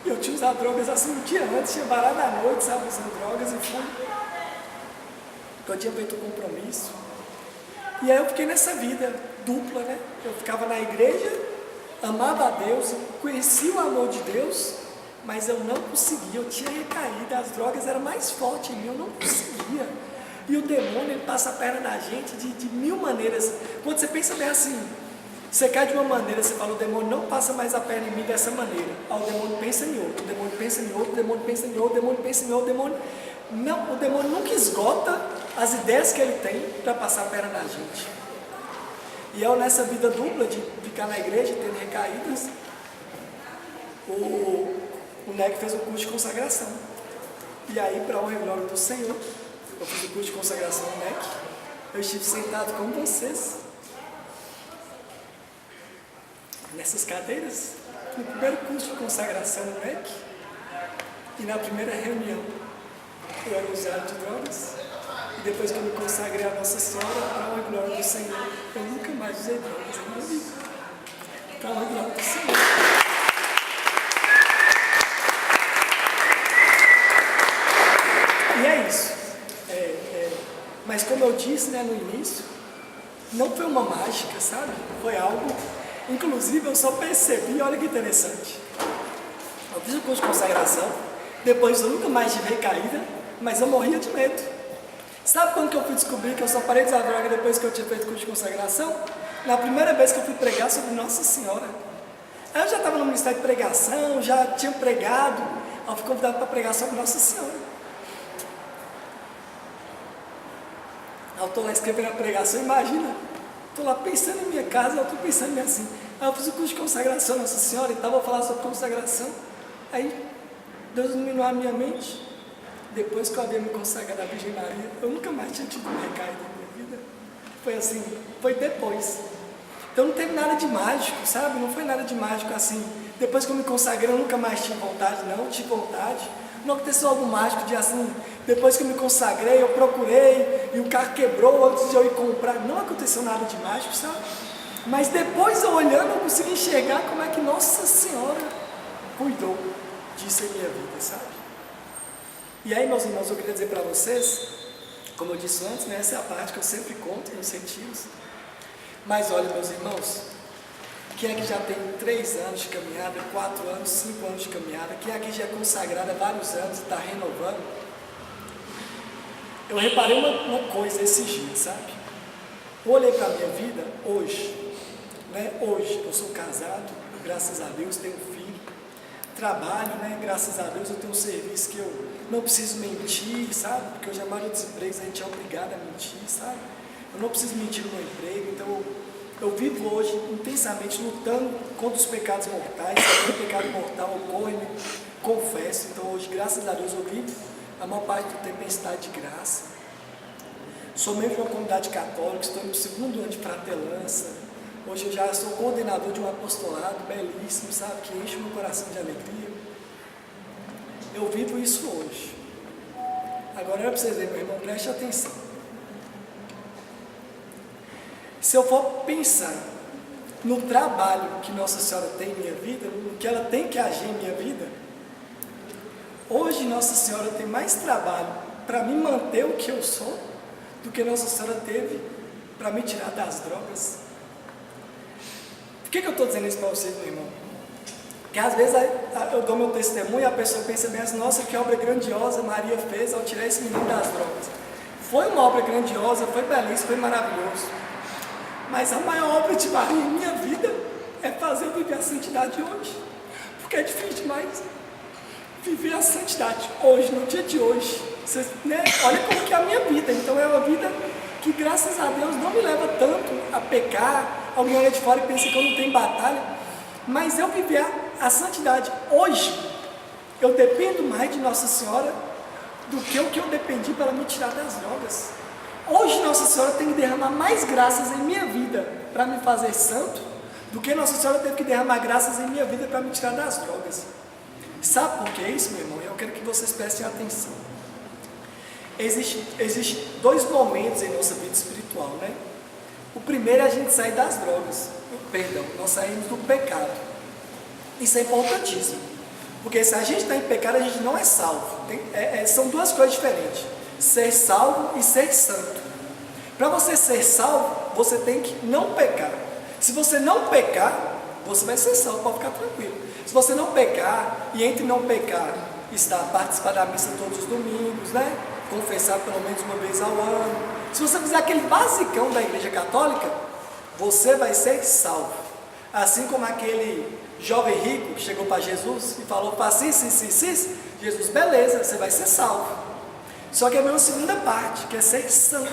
A: E eu tinha usado drogas assim um dia antes, tinha varado à noite, sabe, usando drogas e fui. Porque eu tinha feito um compromisso. E aí eu fiquei nessa vida dupla, né? Eu ficava na igreja, amava a Deus, conhecia o amor de Deus, mas eu não conseguia, eu tinha recaído, as drogas eram mais fortes em mim, eu não conseguia. E o demônio, ele passa a perna na gente de 1000 maneiras. Quando você pensa bem assim, você cai de uma maneira, você fala, o demônio não passa mais a perna em mim dessa maneira. O demônio pensa em outro, o demônio pensa em outro, o demônio pensa em outro, o demônio pensa em outro, o demônio nunca esgota as ideias que ele tem para passar a perna na gente. E eu nessa vida dupla de ficar na igreja, tendo recaídas, o NEC fez um curso de consagração. E aí, para honra e glória do Senhor, eu fiz o curso de consagração no NEC. Eu estive sentado com vocês, nessas cadeiras, no primeiro curso de consagração no NEC, e na primeira reunião, eu era usuário de drogas. E depois que eu me consagrei a Nossa Senhora, para a honra e glória do Senhor, eu nunca mais usei drogas na minha vida. Para a honra e glória do Senhor. E é isso. Mas como eu disse, né, no início, não foi uma mágica, sabe? Foi algo, inclusive eu só percebi, olha que interessante. Eu fiz o curso de consagração, depois eu nunca mais tive recaída, mas eu morria de medo. Sabe quando que eu fui descobrir que eu só parei de usar droga depois que eu tinha feito curso de consagração? Na primeira vez que eu fui pregar sobre Nossa Senhora. Aí eu já estava no ministério de pregação, já tinha pregado, eu fui convidado para pregar sobre Nossa Senhora. Eu estou lá escrevendo a pregação, imagina, estou lá pensando em minha casa, eu estou pensando em mim assim. Aí eu fiz o curso de consagração Nossa Senhora e tal, vou falar sobre consagração. Aí Deus iluminou a minha mente. Depois que eu havia me consagrado à Virgem Maria, eu nunca mais tinha tido uma recaída na minha vida. Foi assim, foi depois. Então não teve nada de mágico, sabe? Não foi nada de mágico assim. Depois que eu me consagrei, eu nunca mais tive vontade, não, tive vontade. Não aconteceu algo mágico de assim, depois que eu me consagrei, eu procurei e o carro quebrou antes de eu ir comprar. Não aconteceu nada de mágico, sabe? Mas depois, eu olhando, eu consegui enxergar como é que Nossa Senhora cuidou disso em minha vida, sabe? E aí, meus irmãos, eu queria dizer para vocês, como eu disse antes, né, essa é a parte que eu sempre conto nos retiros. Mas olha, meus irmãos, quem aqui já tem 3 anos de caminhada, 4 anos, 5 anos de caminhada, quem aqui já é consagrado há vários anos e está renovando, eu reparei uma coisa esses dias, sabe? Eu olhei para a minha vida hoje, né? Hoje eu sou casado, graças a Deus, tenho um filho, trabalho, né? Graças a Deus eu tenho um serviço que eu não preciso mentir, sabe? Porque hoje a maioria dos empregos a gente é obrigado a mentir, sabe? Eu não preciso mentir no meu emprego, então eu vivo hoje intensamente lutando contra os pecados mortais. Se o pecado mortal ocorre, me confesso. Então hoje, graças a Deus, eu vivo a maior parte do tempo em estado de graça. Sou membro de uma comunidade católica, estou no 2º ano de fratelança. Hoje eu já sou coordenador de um apostolado belíssimo, sabe? Que enche o meu coração de alegria. Eu vivo isso hoje. Agora é para vocês verem, meu irmão, preste atenção. Se eu for pensar no trabalho que Nossa Senhora tem em minha vida, no que ela tem que agir em minha vida, hoje Nossa Senhora tem mais trabalho para me manter o que eu sou do que Nossa Senhora teve para me tirar das drogas. Por que eu estou dizendo isso para vocês, meu irmão? Porque às vezes eu dou meu testemunho e a pessoa pensa bem assim, nossa, que obra grandiosa Maria fez ao tirar esse menino das drogas. Foi uma obra grandiosa, foi belíssimo, foi maravilhoso. Mas a maior obra de Maria em minha vida é fazer eu viver a santidade hoje. Porque é difícil demais viver a santidade hoje, no dia de hoje. Vocês, né? Olha como que é a minha vida. Então é uma vida que, graças a Deus, não me leva tanto a pecar. Alguém olha de fora e pensa que eu não tenho batalha. Mas eu viver a santidade hoje, eu dependo mais de Nossa Senhora do que o que eu dependi para me tirar das drogas. Hoje Nossa Senhora tem que derramar mais graças em minha vida para me fazer santo do que Nossa Senhora teve que derramar graças em minha vida para me tirar das drogas. Sabe por que isso, meu irmão? Eu quero que vocês prestem atenção. Existem 2 momentos em nossa vida espiritual, né? O primeiro é a gente sair das drogas. Perdão, nós saímos do pecado. Isso é importantíssimo. Porque se a gente está em pecado, a gente não é salvo. São 2 coisas diferentes. Ser salvo e ser santo. Para você ser salvo, você tem que não pecar. Se você não pecar, você vai ser salvo, pode ficar tranquilo. Se você não pecar, e entre não pecar está participar da missa todos os domingos, né? Confessar pelo menos uma vez ao ano. Se você fizer aquele basicão da Igreja Católica, você vai ser salvo. Assim como aquele jovem rico que chegou para Jesus e falou, faça isso, Jesus, beleza, você vai ser salvo. Só que é a minha segunda parte, que é ser santo.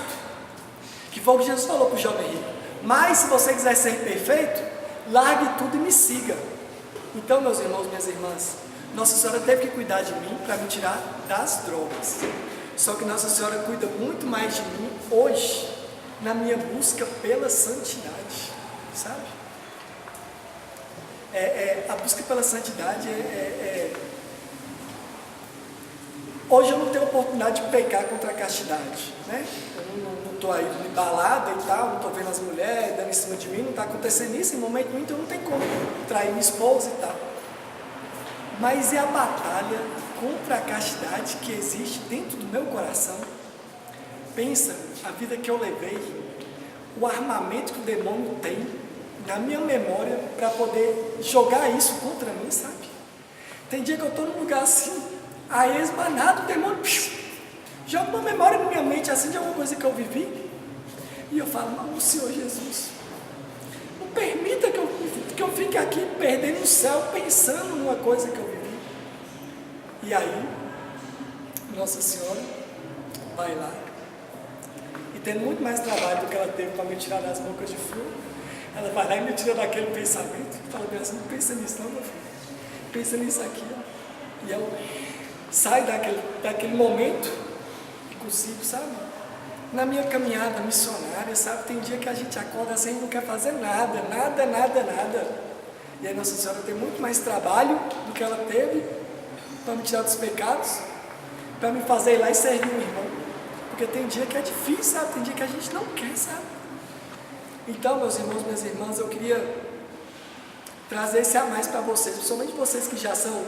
A: Que foi o que Jesus falou para o jovem rico. Mas se você quiser ser perfeito, largue tudo e me siga. Então, meus irmãos, minhas irmãs, Nossa Senhora teve que cuidar de mim para me tirar das drogas. Só que Nossa Senhora cuida muito mais de mim hoje, na minha busca pela santidade, sabe? A busca pela santidade Hoje eu não tenho oportunidade de pecar contra a castidade, né? Eu não estou aí de balada e tal, não estou vendo as mulheres dando em cima de mim, não está acontecendo isso, em momento nenhum, então não tem como trair minha esposa e tal. Mas é a batalha contra a castidade que existe dentro do meu coração. Pensa a vida que eu levei, o armamento que o demônio tem na minha memória para poder jogar isso contra mim, sabe? Tem dia que eu estou num lugar assim, aí esbanado, o demônio joga uma memória na minha mente assim de alguma coisa que eu vivi, e eu falo, não, Senhor Jesus, não permita que eu fique aqui perdendo o céu pensando numa coisa que eu vivi. E aí, Nossa Senhora vai lá, e tendo muito mais trabalho do que ela teve para me tirar das bocas de fogo, ela vai lá e me tira daquele pensamento, e fala assim, não pensa nisso não, meu filho, pensa nisso aqui, ó. E eu saio daquele momento e consigo, sabe? Na minha caminhada missionária, sabe? Tem dia que a gente acorda assim e não quer fazer nada. E aí Nossa Senhora tem muito mais trabalho do que ela teve para me tirar dos pecados, para me fazer ir lá e servir o irmão. Porque tem dia que é difícil, sabe? Tem dia que a gente não quer, sabe? Então, meus irmãos, minhas irmãs, eu queria trazer esse a mais para vocês, principalmente vocês que já estão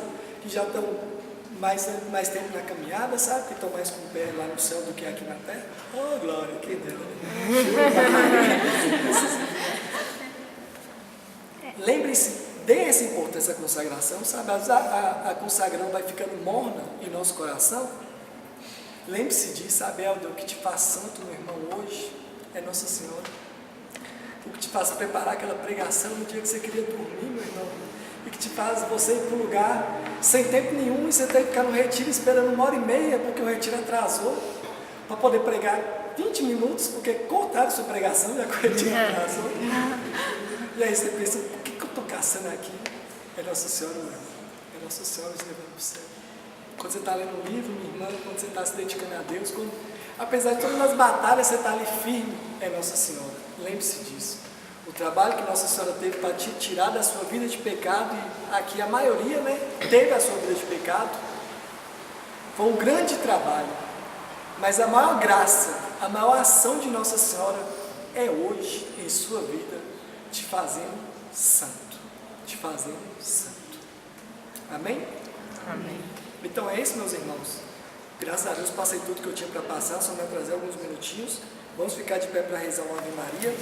A: mais tempo na caminhada, sabe? Que estão mais com o pé lá no céu do que aqui na terra. Oh, glória, que Deus! Lembre-se, dê essa importância à consagração, sabe? A consagração vai ficando morna em nosso coração. Lembre-se disso, sabe, Helder? O que te faz santo, meu irmão, hoje é Nossa Senhora. O que te faz preparar aquela pregação no dia que você queria dormir, meu irmão. E que te faz você ir para um lugar sem tempo nenhum e você tem que ficar no retiro esperando 1h30, porque o retiro atrasou, para poder pregar 20 minutos, porque cortaram sua pregação, já que o retiro atrasou. E aí você pensa, por que eu estou caçando aqui? É Nossa Senhora, meu irmão. É Nossa Senhora nos levando para o céu. Quando você está lendo um livro, minha irmã, quando você está se dedicando a Deus, apesar de todas as batalhas, você está ali firme, é Nossa Senhora. Lembre-se disso. O trabalho que Nossa Senhora teve para te tirar da sua vida de pecado, e aqui a maioria, né, teve a sua vida de pecado, foi um grande trabalho. Mas a maior graça, a maior ação de Nossa Senhora é hoje, em sua vida, te fazendo santo. Te fazendo santo. Amém?
B: Amém.
A: Então é isso, meus irmãos. Graças a Deus passei tudo que eu tinha para passar, só me atrasei alguns minutinhos. Vamos ficar de pé para rezar uma Ave Maria.